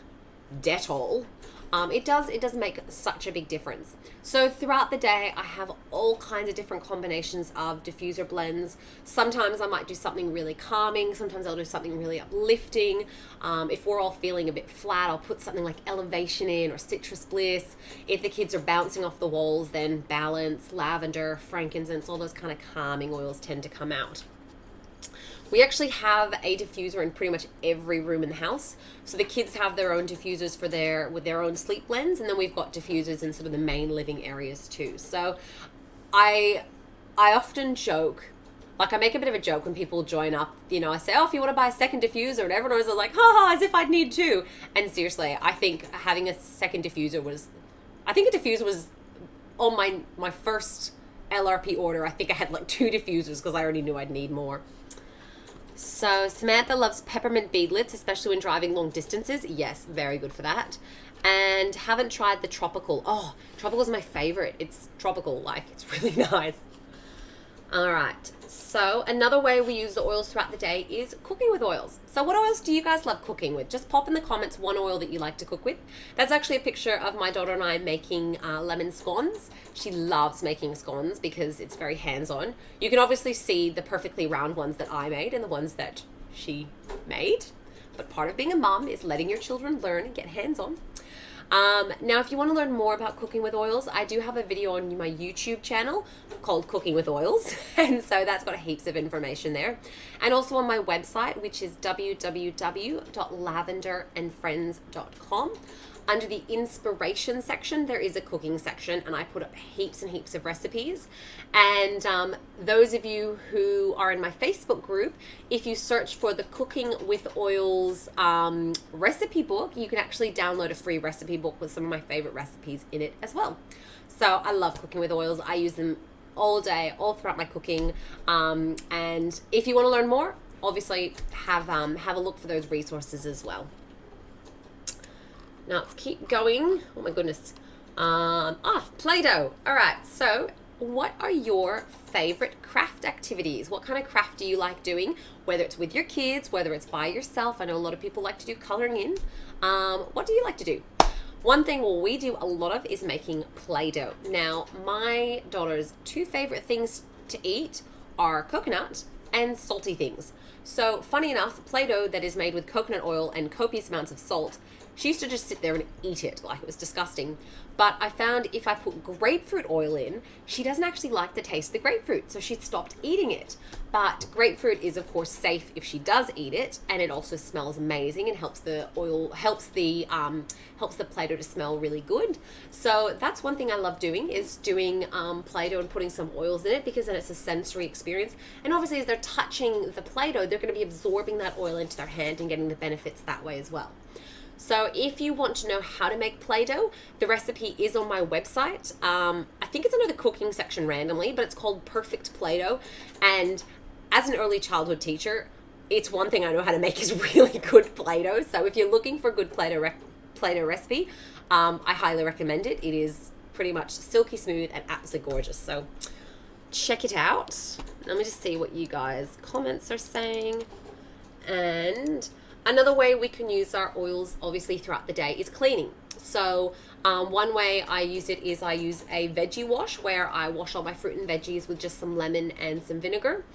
Speaker 1: Dettol, it does make such a big difference. So throughout the day, I have all kinds of different combinations of diffuser blends. Sometimes I might do something really calming. Sometimes I'll do something really uplifting. If we're all feeling a bit flat, I'll put something like Elevation in or Citrus Bliss. If the kids are bouncing off the walls, then Balance, Lavender, Frankincense, all those kind of calming oils tend to come out. We actually have a diffuser in pretty much every room in the house. So the kids have their own diffusers with their own sleep blends, and then we've got diffusers in sort of the main living areas too. So I often joke, like I make a bit of a joke when people join up, I say, oh, if you want to buy a second diffuser, and everyone was like, ha, as if I'd need two. And seriously, I think having a second diffuser was on my first LRP order. I think I had like 2 diffusers because I already knew I'd need more. So Samantha loves peppermint beadlets, especially when driving long distances. Yes, very good for that. And haven't tried the tropical. Oh, tropical is my favorite. It's tropical, like it's really nice. All right. So another way we use the oils throughout the day is cooking with oils. So what oils do you guys love cooking with? Just pop in the comments one oil that you like to cook with. That's actually a picture of my daughter and I making lemon scones. She loves making scones because it's very hands-on. You can obviously see the perfectly round ones that I made and the ones that she made. But part of being a mom is letting your children learn and get hands-on. Now, if you want to learn more about cooking with oils, I do have a video on my YouTube channel called Cooking with Oils. And so that's got heaps of information there. And also on my website, which is www.lavenderandfriends.com. Under the inspiration section, there is a cooking section, and I put up heaps and heaps of recipes. And those of you who are in my Facebook group, if you search for the Cooking with Oils recipe book, you can actually download a free recipe book with some of my favorite recipes in it as well. So I love cooking with oils. I use them all day, all throughout my cooking. And if you want to learn more, obviously have a look for those resources as well. Now let's keep going. Oh my goodness. Play-Doh. All right. So what are your favorite craft activities? What kind of craft do you like doing? Whether it's with your kids, whether it's by yourself. I know a lot of people like to do coloring in. What do you like to do? One thing we do a lot of is making Play-Doh. Now, my daughter's 2 favorite things to eat are coconut and salty things. So funny enough, Play-Doh that is made with coconut oil and copious amounts of salt, she used to just sit there and eat it like it was disgusting. But I found if I put grapefruit oil in, she doesn't actually like the taste of the grapefruit, so she stopped eating it. But grapefruit is of course safe if she does eat it, and it also smells amazing and helps the Play-Doh to smell really good. So that's one thing I love doing, is doing Play-Doh and putting some oils in it, because then it's a sensory experience. And obviously as they're touching the Play-Doh, they're going to be absorbing that oil into their hand and getting the benefits that way as well. So if you want to know how to make Play-Doh, the recipe is on my website. I think it's under the cooking section randomly, but it's called Perfect Play-Doh. And as an early childhood teacher, it's one thing I know how to make is really good Play-Doh. So if you're looking for a good Play-Doh recipe, I highly recommend it. It is pretty much silky smooth and absolutely gorgeous. So check it out. Let me just see what you guys' comments are saying. And another way we can use our oils, obviously, throughout the day is cleaning. So one way I use it is I use a veggie wash, where I wash all my fruit and veggies with just some lemon and some vinegar.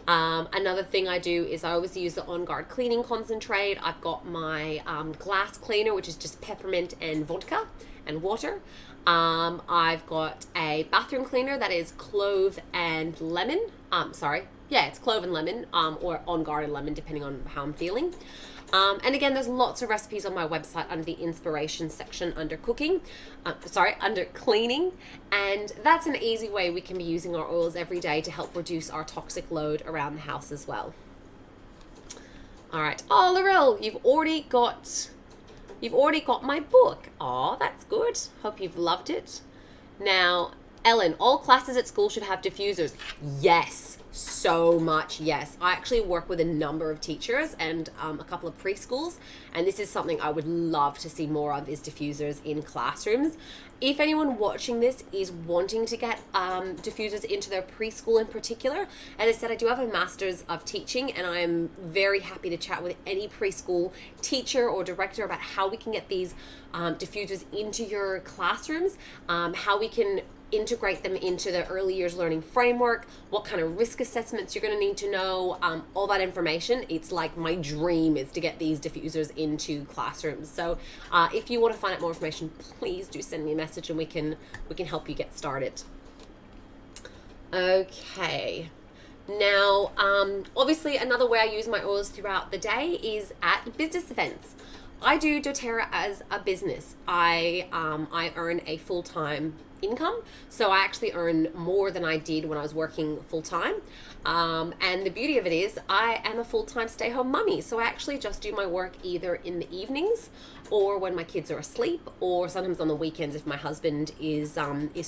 Speaker 1: Another thing I do is I always use the On Guard cleaning concentrate. I've got my glass cleaner, which is just peppermint and vodka and water. I've got a bathroom cleaner that is clove and lemon. It's clove and lemon, or On Guard and lemon, depending on how I'm feeling. And again, there's lots of recipes on my website under the inspiration section under under cleaning. And that's an easy way we can be using our oils every day to help reduce our toxic load around the house as well. All right. Oh, Laurel, you've already got my book. Oh, that's good. Hope you've loved it. Now, Ellen, all classes at school should have diffusers. Yes, so much yes. I actually work with a number of teachers and a couple of preschools, and this is something I would love to see more of, is diffusers in classrooms. If anyone watching this is wanting to get diffusers into their preschool in particular, as I said, I do have a master's of teaching, and I'm very happy to chat with any preschool teacher or director about how we can get these diffusers into your classrooms, how we can integrate them into the early years learning framework, what kind of risk assessments you're going to need to know, all that information. It's like my dream is to get these diffusers into classrooms. So if you want to find out more information, please do send me a message and we can help you get started. Okay. Now, obviously another way I use my oils throughout the day is at business events. I do doTERRA as a business. I earn a full-time income, so I actually earn more than I did when I was working full-time, and the beauty of it is I am a full-time stay-home mummy, so I actually just do my work either in the evenings or when my kids are asleep, or sometimes on the weekends if my husband is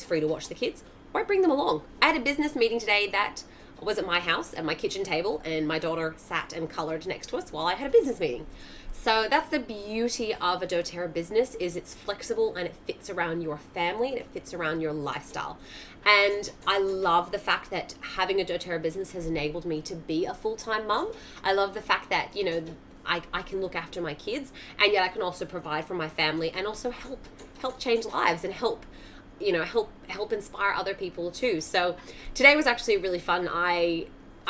Speaker 1: free to watch the kids, or I bring them along. I had a business meeting today that was at my house at my kitchen table, and my daughter sat and colored next to us while I had a business meeting. So that's the beauty of a doTERRA business, is it's flexible and it fits around your family and it fits around your lifestyle. And I love the fact that having a doTERRA business has enabled me to be a full-time mum. I love the fact that, you know, I can look after my kids, and yet I can also provide for my family and also help change lives and help inspire other people too. So today was actually really fun. I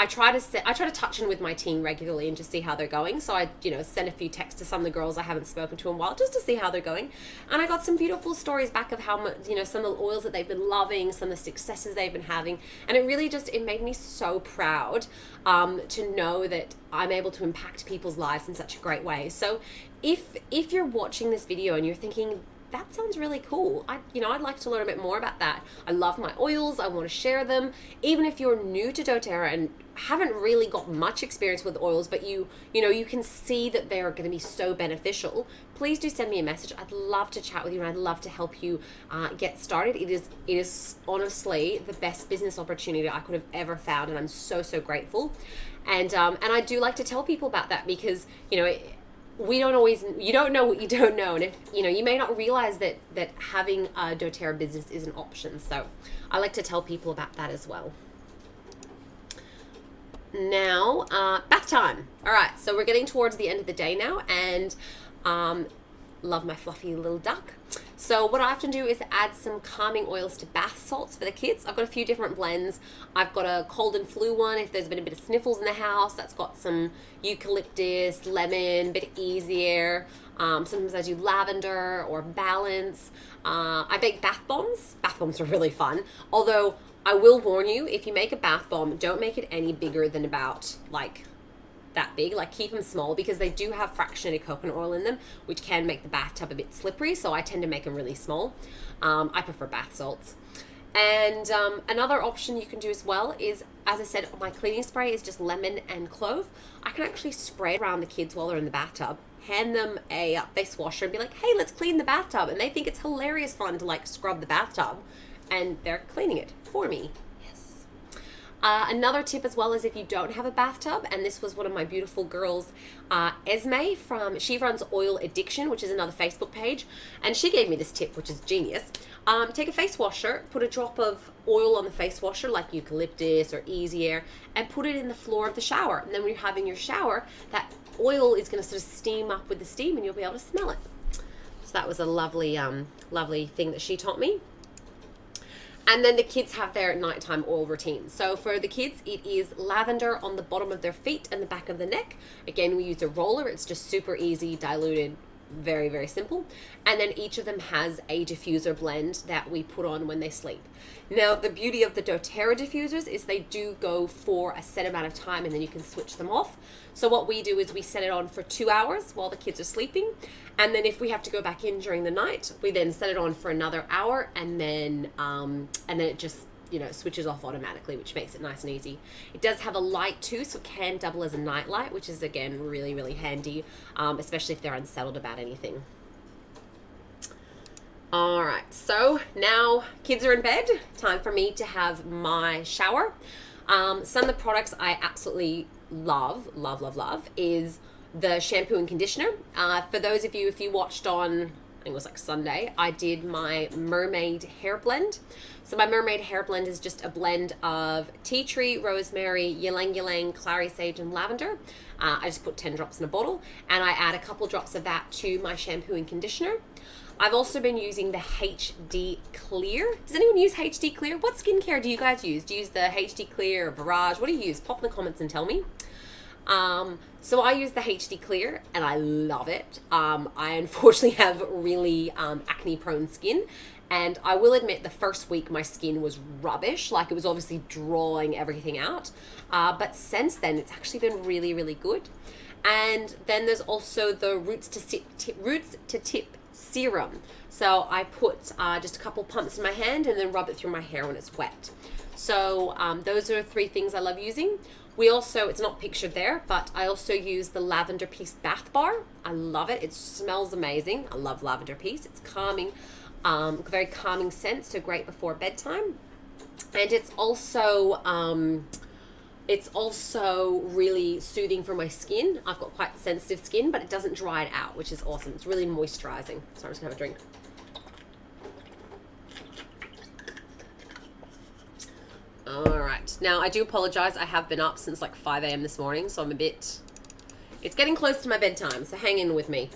Speaker 1: try to touch in with my team regularly and just see how they're going. So I, send a few texts to some of the girls I haven't spoken to in a while just to see how they're going. And I got some beautiful stories back of how much, some of the oils that they've been loving, some of the successes they've been having. And it really it made me so proud to know that I'm able to impact people's lives in such a great way. So if you're watching this video and you're thinking, that sounds really cool, I'd like to learn a bit more about that. I love my oils, I want to share them. Even if you're new to doTERRA and haven't really got much experience with oils, but you can see that they are going to be so beneficial, please do send me a message. I'd love to chat with you, and I'd love to help you get started. It is honestly the best business opportunity I could have ever found, and I'm so grateful. And I do like to tell people about that, because you don't know what you don't know, and if you may not realize that having a doTERRA business is an option. So I like to tell people about that as well. Now, bath time. All right, so we're getting towards the end of the day now, and love my fluffy little duck. So what I often do is add some calming oils to bath salts for the kids. I've got a few different blends. I've got a cold and flu one if there's been a bit of sniffles in the house. That's got some eucalyptus, lemon, bit of easy air. Sometimes I do lavender or balance. I bake bath bombs. Bath bombs are really fun. Although I will warn you, if you make a bath bomb, don't make it any bigger than about that big. Keep them small, because they do have fractionated coconut oil in them, which can make the bathtub a bit slippery, so I tend to make them really small. I prefer bath salts. And another option you can do as well is, as I said, my cleaning spray is just lemon and clove. I can actually spray it around the kids while they're in the bathtub, hand them a face washer and be like, hey, let's clean the bathtub, and they think it's hilarious fun to scrub the bathtub, and they're cleaning it for me. Another tip as well is, if you don't have a bathtub, and this was one of my beautiful girls, Esme, she runs Oil Addiction, which is another Facebook page, and she gave me this tip, which is genius. Take a face washer, put a drop of oil on the face washer, like eucalyptus or easy air, and put it in the floor of the shower. And then when you're having your shower, that oil is going to sort of steam up with the steam, and you'll be able to smell it. So that was a lovely, lovely thing that she taught me. And then the kids have their nighttime oil routine. So for the kids, it is lavender on the bottom of their feet and the back of the neck. Again, we use a roller. It's just super easy, diluted, very simple. And then each of them has a diffuser blend that we put on when they sleep. Now, the beauty of the doTERRA diffusers is they do go for a set amount of time, and then you can switch them off. So what we do is we set it on for 2 hours while the kids are sleeping, and then if we have to go back in during the night, we then set it on for another hour, and then it just switches off automatically, which makes it nice and easy. It does have a light too, so it can double as a night light, which is again really handy, especially if they're unsettled about anything. All right, so now kids are in bed. Time for me to have my shower. Some of the products I absolutely love is the shampoo and conditioner. For those of you, if you watched on, I think it was like Sunday, I did my mermaid hair blend. So my mermaid hair blend is just a blend of tea tree, rosemary, ylang ylang, clary sage, and lavender. I just put 10 drops in a bottle, and I add a couple drops of that to my shampoo and conditioner. I've also been using the HD Clear. Does anyone use HD Clear? What skincare do you guys use? Do you use the HD Clear or Barrage? What do you use? Pop in the comments and tell me. So I use the HD Clear and I love it. I unfortunately have really acne prone skin, and I will admit the first week my skin was rubbish. Like, it was obviously drawing everything out. But since then it's actually been really good. And then there's also the Roots to Tip serum. So I put just a couple pumps in my hand and then rub it through my hair when it's wet. So those are 3 things I love using. We also, it's not pictured there, but I also use the Lavender Peace bath bar. I love it. It smells amazing. I love Lavender Peace. It's calming, very calming scent, so great before bedtime. And it's also really soothing for my skin. I've got quite sensitive skin, but it doesn't dry it out, which is awesome. It's really moisturizing. So I'm just gonna have a drink. All right, now I do apologize. I have been up since like 5 a.m. this morning, so it's getting close to my bedtime, so hang in with me.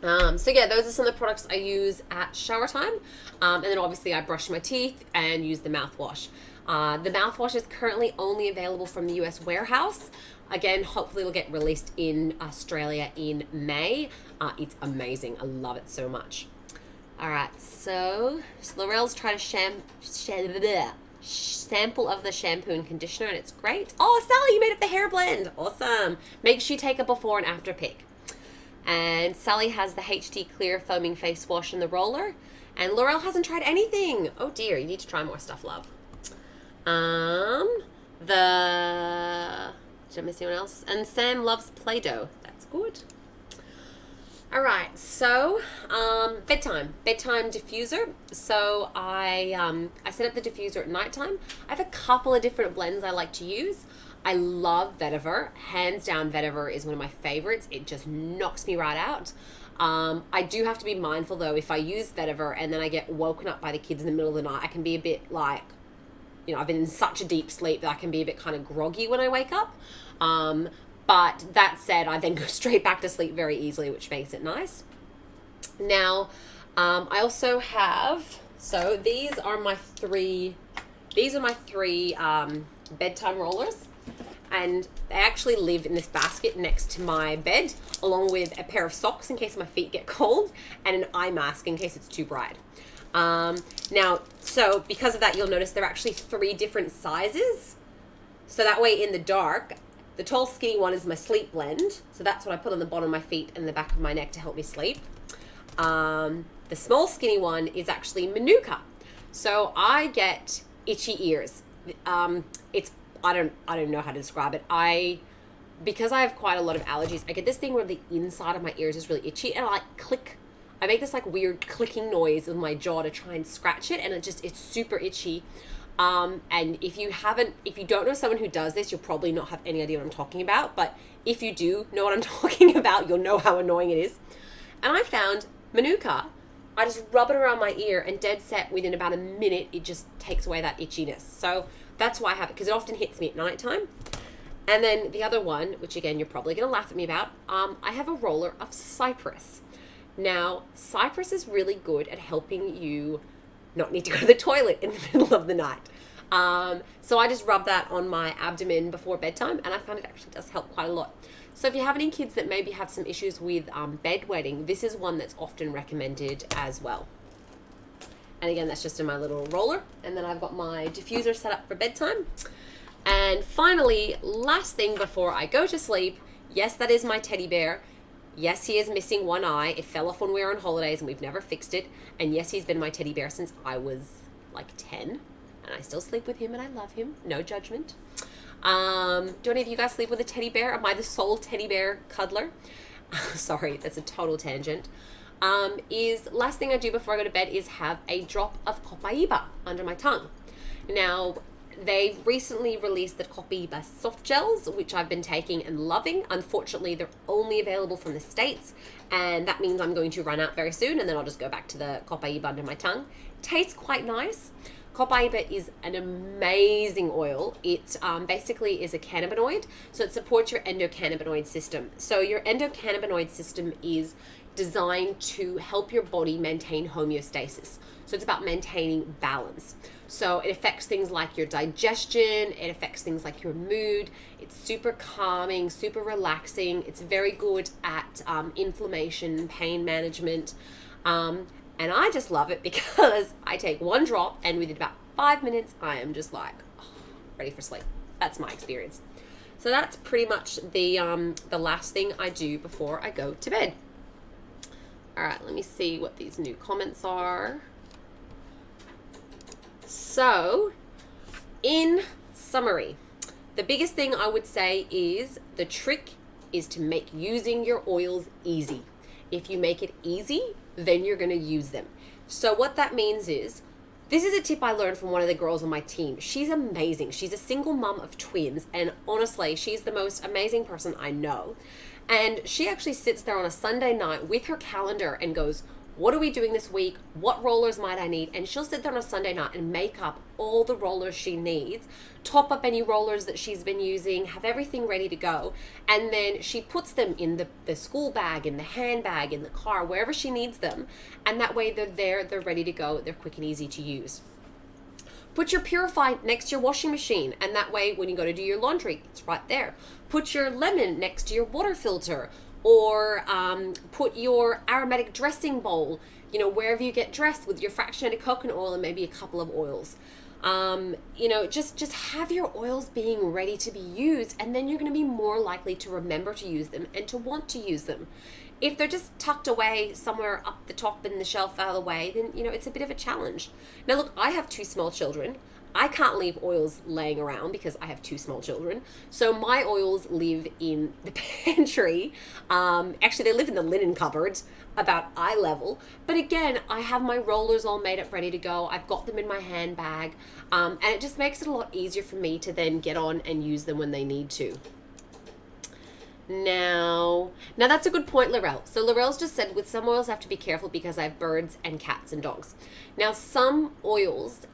Speaker 1: So yeah, those are some of the products I use at shower time. And then obviously I brush my teeth and use the mouthwash. The mouthwash is currently only available from the US warehouse. Again, hopefully it'll get released in Australia in May. It's amazing. I love it so much. All right, so Laurel's tried a sample of the shampoo and conditioner, and it's great. Oh, Sally, you made up the hair blend. Awesome. Make sure you take a before and after pic. And Sally has the HD Clear foaming face wash and the roller. And Laurel hasn't tried anything. Oh dear, you need to try more stuff, love. Did I miss anyone else? And Sam loves Play-Doh. That's good. All right, so bedtime diffuser. So I set up the diffuser at nighttime. I have a couple of different blends I like to use. I love vetiver. Hands down, vetiver is one of my favorites. It just knocks me right out. I do have to be mindful though. If I use vetiver and then I get woken up by the kids in the middle of the night, I can be a bit like, I've been in such a deep sleep that I can be a bit kind of groggy when I wake up. But that said, I then go straight back to sleep very easily, which makes it nice. Now, I also have, so these are my three bedtime rollers. And they actually live in this basket next to my bed, along with a pair of socks in case my feet get cold, and an eye mask in case it's too bright. Now, so because of that, you'll notice there are actually 3 different sizes. So that way in the dark, the tall skinny one is my sleep blend. So that's what I put on the bottom of my feet and the back of my neck to help me sleep. The small skinny one is actually Manuka. So I get itchy ears. I don't know how to describe it. Because I have quite a lot of allergies, I get this thing where the inside of my ears is really itchy, and I make this like weird clicking noise with my jaw to try and scratch it, and it's super itchy. And if you don't know someone who does this, you'll probably not have any idea what I'm talking about. But if you do know what I'm talking about, you'll know how annoying it is. And I found Manuka. I just rub it around my ear, and dead set within about a minute, it just takes away that itchiness. So that's why I have it, because it often hits me at nighttime. And then the other one, which again, you're probably going to laugh at me about, I have a roller of cypress. Now, cypress is really good at helping you not need to go to the toilet in the middle of the night. So I just rub that on my abdomen before bedtime, and I found it actually does help quite a lot. So if you have any kids that maybe have some issues with bedwetting, this is one that's often recommended as well. And again, that's just in my little roller. And then I've got my diffuser set up for bedtime. And finally, last thing before I go to sleep, yes, that is my teddy bear. Yes, he is missing one eye. It fell off when we were on holidays and we've never fixed it. And yes, he's been my teddy bear since I was like 10. And I still sleep with him and I love him. No judgment. Do any of you guys sleep with a teddy bear? Am I the sole teddy bear cuddler? Sorry, that's a total tangent. is last thing I do before I go to bed is have a drop of Copaiba under my tongue. Now, they've recently released the Copaiba soft gels, which I've been taking and loving. Unfortunately, they're only available from the States, and that means I'm going to run out very soon, and then I'll just go back to the Copaiba under my tongue. Tastes quite nice. Copaiba is an amazing oil. It basically is a cannabinoid, so it supports your endocannabinoid system. So your endocannabinoid system is designed to help your body maintain homeostasis. So it's about maintaining balance. So it affects things like your digestion, it affects things like your mood. It's super calming, super relaxing. It's very good at inflammation, pain management. And I just love it because I take one drop and within about 5 minutes, I am just like, ready for sleep. That's my experience. So that's pretty much the last thing I do before I go to bed. All right, let me see what these new comments are. So, in summary, the biggest thing I would say is the trick is to make using your oils easy. If you make it easy, then you're going to use them. So what that means is, this is a tip I learned from one of the girls on my team. She's amazing. She's a single mom of twins, and honestly, she's the most amazing person I know. And she actually sits there on a Sunday night with her calendar and goes, what are we doing this week? What rollers might I need? And she'll sit there on a Sunday night and make up all the rollers she needs, top up any rollers that she's been using, have everything ready to go. And then she puts them in the school bag, in the handbag, in the car, wherever she needs them. And that way they're there, they're ready to go, they're quick and easy to use. Put your Purify next to your washing machine, and that way when you go to do your laundry, it's right there. Put your lemon next to your water filter, or put your aromatic dressing bowl, wherever you get dressed, with your fractionated coconut oil and maybe a couple of oils. Just have your oils being ready to be used, and then you're going to be more likely to remember to use them and to want to use them. If they're just tucked away somewhere up the top in the shelf out of the way, then, it's a bit of a challenge. Now, look, I have 2 small children. I can't leave oils laying around because I have 2 small children. So my oils live in the pantry. Actually, they live in the linen cupboard about eye level. But again, I have my rollers all made up, ready to go. I've got them in my handbag. And it just makes it a lot easier for me to then get on and use them when they need to. Now that's a good point, Laurel. So Laurel's just said, with some oils I have to be careful because I have birds and cats and dogs. Now some oils,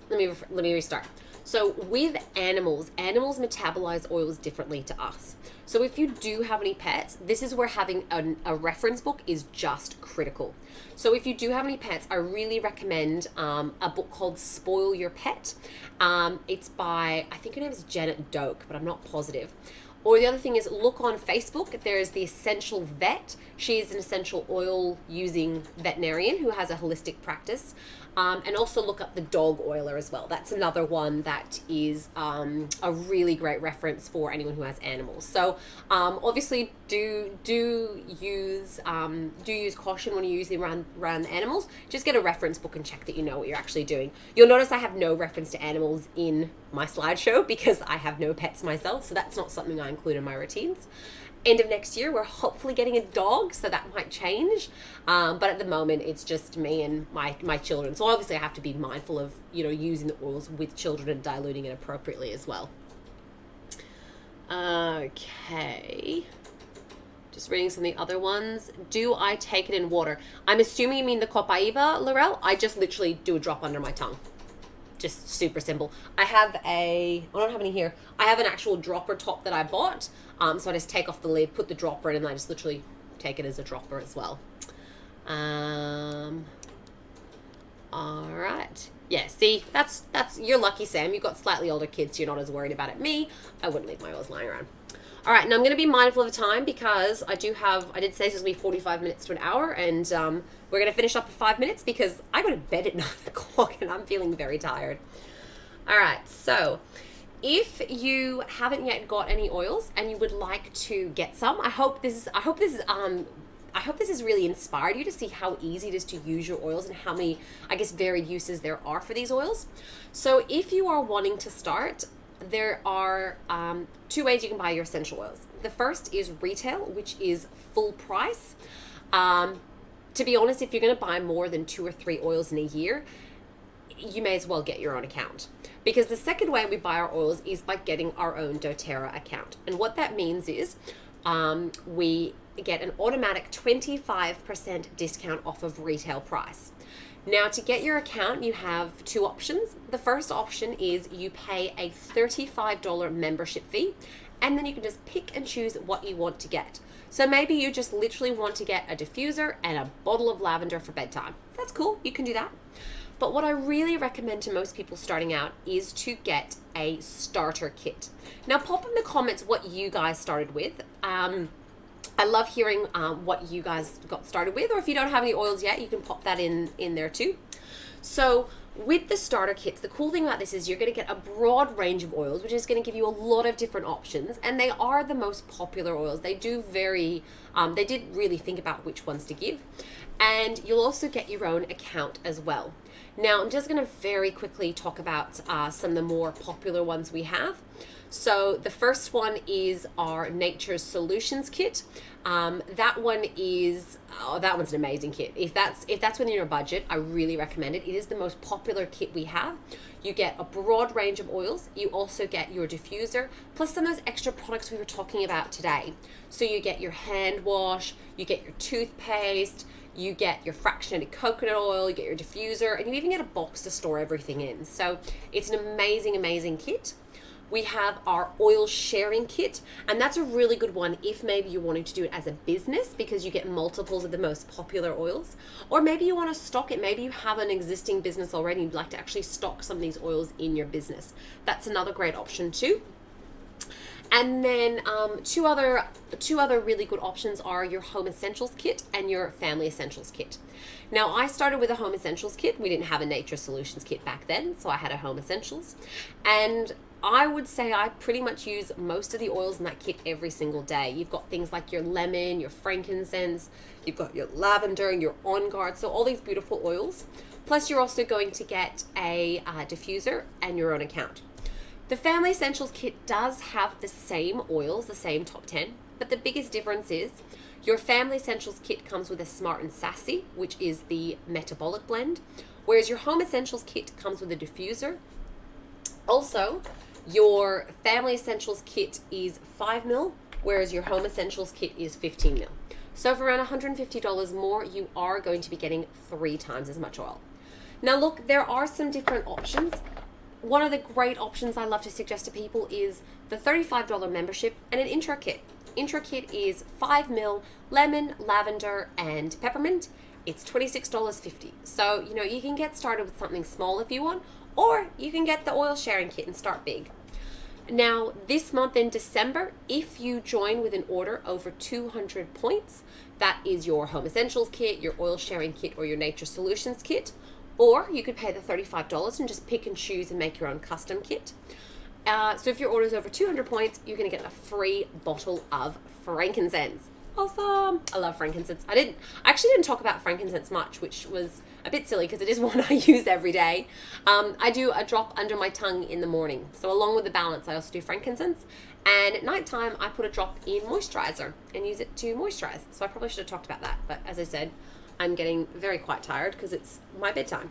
Speaker 1: let me restart. So with animals metabolize oils differently to us. So if you do have any pets, this is where having a reference book is just critical. So if you do have any pets, I really recommend a book called Spoil Your Pet. It's by, I think her name is Janet Doak, but I'm not positive. Or the other thing is, look on Facebook. There is the Essential Vet. She is an essential oil using veterinarian who has a holistic practice. And also look up the dog oiler as well. That's another one that is a really great reference for anyone who has animals. So obviously do use caution when you're using around animals. Just get a reference book and check that you know what you're actually doing. You'll notice I have no reference to animals in my slideshow because I have no pets myself, so that's not something I include in my routines. End of next year, we're hopefully getting a dog, so that might change. But at the moment, it's just me and my children. So obviously I have to be mindful of, using the oils with children and diluting it appropriately as well. Okay. Just reading some of the other ones. Do I take it in water? I'm assuming you mean the Copaiba, Laurel. I just literally do a drop under my tongue. Just super simple. I don't have any here. I have an actual dropper top that I bought. So I just take off the lid, put the dropper in, and I just literally take it as a dropper as well. All right. Yeah, see, that's you're lucky, Sam. You've got slightly older kids, so you're not as worried about it. Me, I wouldn't leave my oils lying around. All right, now I'm going to be mindful of the time because I did say this was going to be 45 minutes to an hour, and we're going to finish up in 5 minutes because I go to bed at 9 o'clock and I'm feeling very tired. All right, so if you haven't yet got any oils and you would like to get some, I hope this has really inspired you to see how easy it is to use your oils and how many, varied uses there are for these oils. So if you are wanting to start, there are 2 ways you can buy your essential oils. The first is retail, which is full price. to be honest, if you're going to buy more than 2 or 3 oils in a year, you may as well get your own account. Because the second way we buy our oils is by getting our own doTERRA account. And what that means is we get an automatic 25% discount off of retail price. Now, to get your account, you have 2 options. The first option is you pay a $35 membership fee, and then you can just pick and choose what you want to get. So maybe you just literally want to get a diffuser and a bottle of lavender for bedtime. That's cool, you can do that. But what I really recommend to most people starting out is to get a starter kit. Now, pop in the comments what you guys started with. I love hearing what you guys got started with, or if you don't have any oils yet, you can pop that in there too. So with the starter kits, the cool thing about this is you're going to get a broad range of oils, which is going to give you a lot of different options, and they are the most popular oils. They do they did really think about which ones to give, and you'll also get your own account as well. Now, I'm just going to very quickly talk about some of the more popular ones we have. So the first one is our Nature's Solutions kit. That one's an amazing kit. If that's within your budget, I really recommend it. It is the most popular kit we have. You get a broad range of oils. You also get your diffuser, plus some of those extra products we were talking about today. So you get your hand wash, you get your toothpaste, you get your fractionated coconut oil, you get your diffuser, and you even get a box to store everything in. So it's an amazing, amazing kit. We have our oil sharing kit, and that's a really good one if maybe you're wanting to do it as a business because you get multiples of the most popular oils, or maybe you want to stock it. Maybe you have an existing business already and you'd like to actually stock some of these oils in your business. That's another great option too. And then two other really good options are your Home Essentials kit and your Family Essentials kit. Now, I started with a Home Essentials kit. We didn't have a Nature Solutions kit back then, so I had a Home Essentials. And I would say I pretty much use most of the oils in that kit every single day. You've got things like your lemon, your frankincense, you've got your lavender, your On Guard, so all these beautiful oils. Plus, you're also going to get a diffuser and your own account. The Family Essentials kit does have the same oils, the same top 10, but the biggest difference is your Family Essentials kit comes with a Smart and Sassy, which is the metabolic blend, whereas your Home Essentials kit comes with a diffuser. Also, your Family Essentials kit is 5 ml, whereas your Home Essentials kit is 15 ml. So for around $150 more, you are going to be getting 3 times as much oil. Now look, there are some different options. One of the great options I love to suggest to people is the $35 membership and an intro kit. Intro kit is 5 ml lemon, lavender, and peppermint. It's $26.50. So, you can get started with something small if you want, or you can get the oil sharing kit and start big. Now, this month in December, if you join with an order over 200 points, that is your Home Essentials kit, your oil sharing kit, or your Nature Solutions kit. Or you could pay the $35 and just pick and choose and make your own custom kit. So if your order is over 200 points, you're going to get a free bottle of frankincense. Awesome. I love frankincense. I actually didn't talk about frankincense much, which was a bit silly because it is one I use every day. I do a drop under my tongue in the morning. So along with the balance, I also do frankincense. And at nighttime, I put a drop in moisturizer and use it to moisturize. So I probably should have talked about that. But as I said, I'm getting very quite tired because it's my bedtime.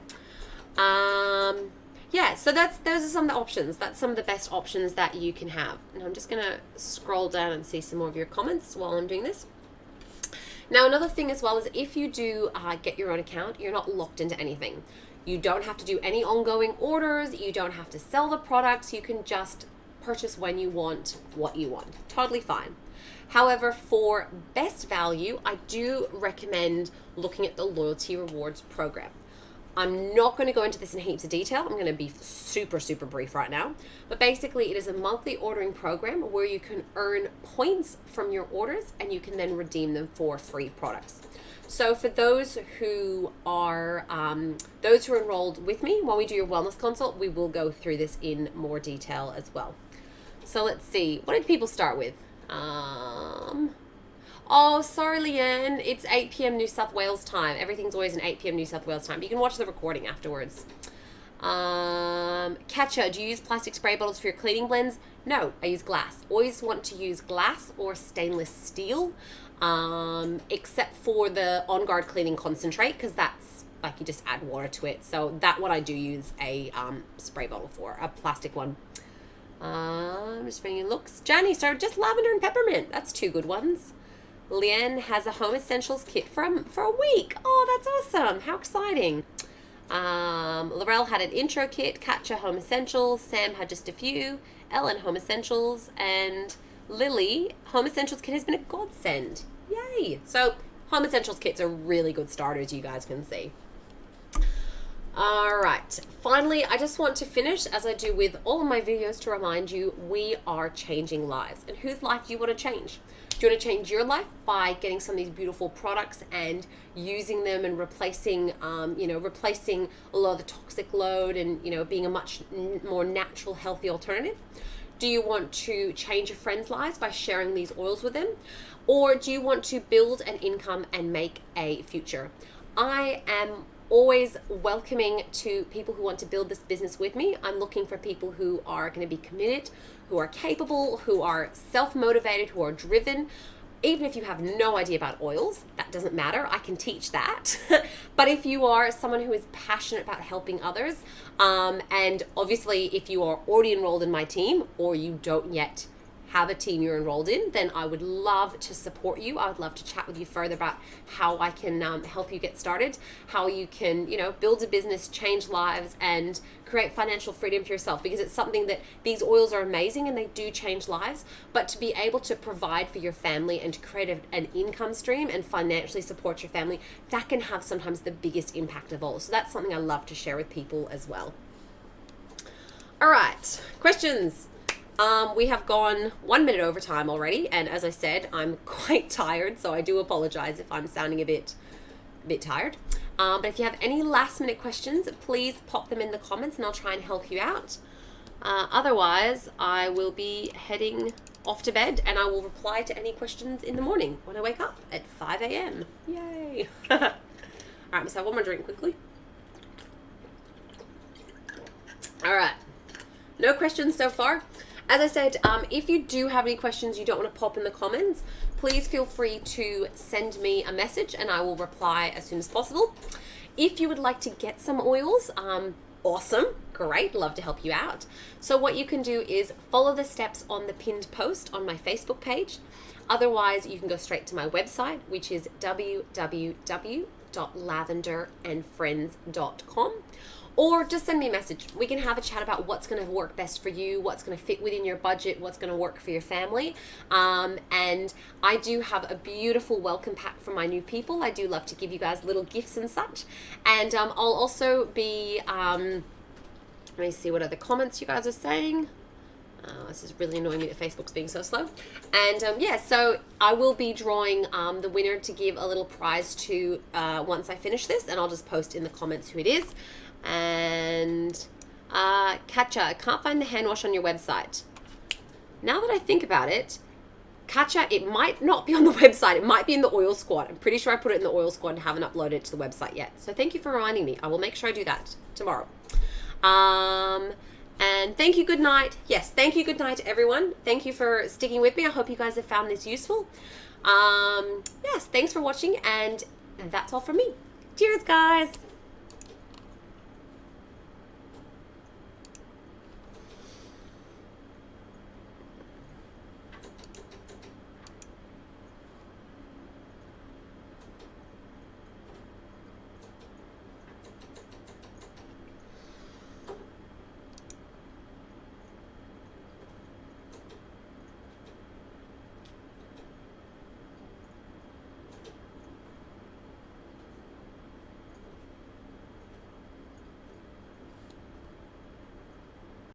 Speaker 1: Yeah, so those are some of the options. That's some of the best options that you can have. And I'm just going to scroll down and see some more of your comments while I'm doing this. Now, another thing as well is if you do get your own account, you're not locked into anything. You don't have to do any ongoing orders. You don't have to sell the products. You can just purchase when you want, what you want. Totally fine. However, for best value, I do recommend looking at the Loyalty Rewards program. I'm not going to go into this in heaps of detail. I'm going to be super, super brief right now. But basically, it is a monthly ordering program where you can earn points from your orders and you can then redeem them for free products. So for those who are enrolled with me while we do your wellness consult, we will go through this in more detail as well. So let's see. What did people start with? Oh, sorry, Leanne. It's 8 p.m. New South Wales time. Everything's always an 8 p.m. New South Wales time. But you can watch the recording afterwards. Katja, do you use plastic spray bottles for your cleaning blends? No, I use glass. Always want to use glass or stainless steel. except for the On Guard Cleaning Concentrate, because that's like you just add water to it. So that one I do use a spray bottle for, a plastic one. I'm just reading looks. Janie, so just lavender and peppermint. That's 2 good ones. Leanne has a home essentials kit for a week. Oh, that's awesome. How exciting. Laurel had an intro kit. Katja, home essentials. Sam had just a few. Ellen, home essentials. And Lily, home essentials kit has been a godsend. Yay. So home essentials kits are really good starters, you guys can see. All right, finally, I just want to finish, as I do with all of my videos, to remind you we are changing lives. And whose life do you want to change? Do you want to change your life by getting some of these beautiful products and using them and replacing, replacing a lot of the toxic load and, being a much more natural, healthy alternative? Do you want to change your friends' lives by sharing these oils with them? Or do you want to build an income and make a future? I am always welcoming to people who want to build this business with me. I'm looking for people who are going to be committed, who are capable, who are self-motivated, who are driven. Even if you have no idea about oils, that doesn't matter. I can teach that. But if you are someone who is passionate about helping others, and obviously if you are already enrolled in my team or you don't yet have a team you're enrolled in, then I would love to support you. I would love to chat with you further about how I can help you get started, how you can, build a business, change lives, and create financial freedom for yourself, because it's something that these oils are amazing and they do change lives, but to be able to provide for your family and to create an income stream and financially support your family, that can have sometimes the biggest impact of all. So that's something I love to share with people as well. All right, questions. We have gone 1 minute over time already, and as I said, I'm quite tired, so I do apologize if I'm sounding a bit tired. But if you have any last minute questions, please pop them in the comments and I'll try and help you out. Otherwise, I will be heading off to bed and I will reply to any questions in the morning when I wake up at 5 a.m. Yay! All right, let's have one more drink quickly. All right, no questions so far. As I said, if you do have any questions you don't want to pop in the comments, please feel free to send me a message and I will reply as soon as possible. If you would like to get some oils, awesome, great, love to help you out. So what you can do is follow the steps on the pinned post on my Facebook page. Otherwise, you can go straight to my website, which is www.lavenderandfriends.com. Or just send me a message. We can have a chat about what's going to work best for you, what's going to fit within your budget, what's going to work for your family. And I do have a beautiful welcome pack for my new people. I do love to give you guys little gifts and such. And I'll also be, let me see what other comments you guys are saying. This is really annoying me that Facebook's being so slow. And yeah, so I will be drawing the winner to give a little prize to once I finish this, and I'll just post in the comments who it is. And Katja, I can't find the hand wash on your website. Now that I think about it, Katja, it might not be on the website. It might be in the oil squad. I'm pretty sure I put it in the oil squad and haven't uploaded it to the website yet. So thank you for reminding me. I will make sure I do that tomorrow. And thank you, good night. Yes, thank you, good night to everyone. Thank you for sticking with me. I hope you guys have found this useful. Yes, thanks for watching, and that's all from me. Cheers, guys.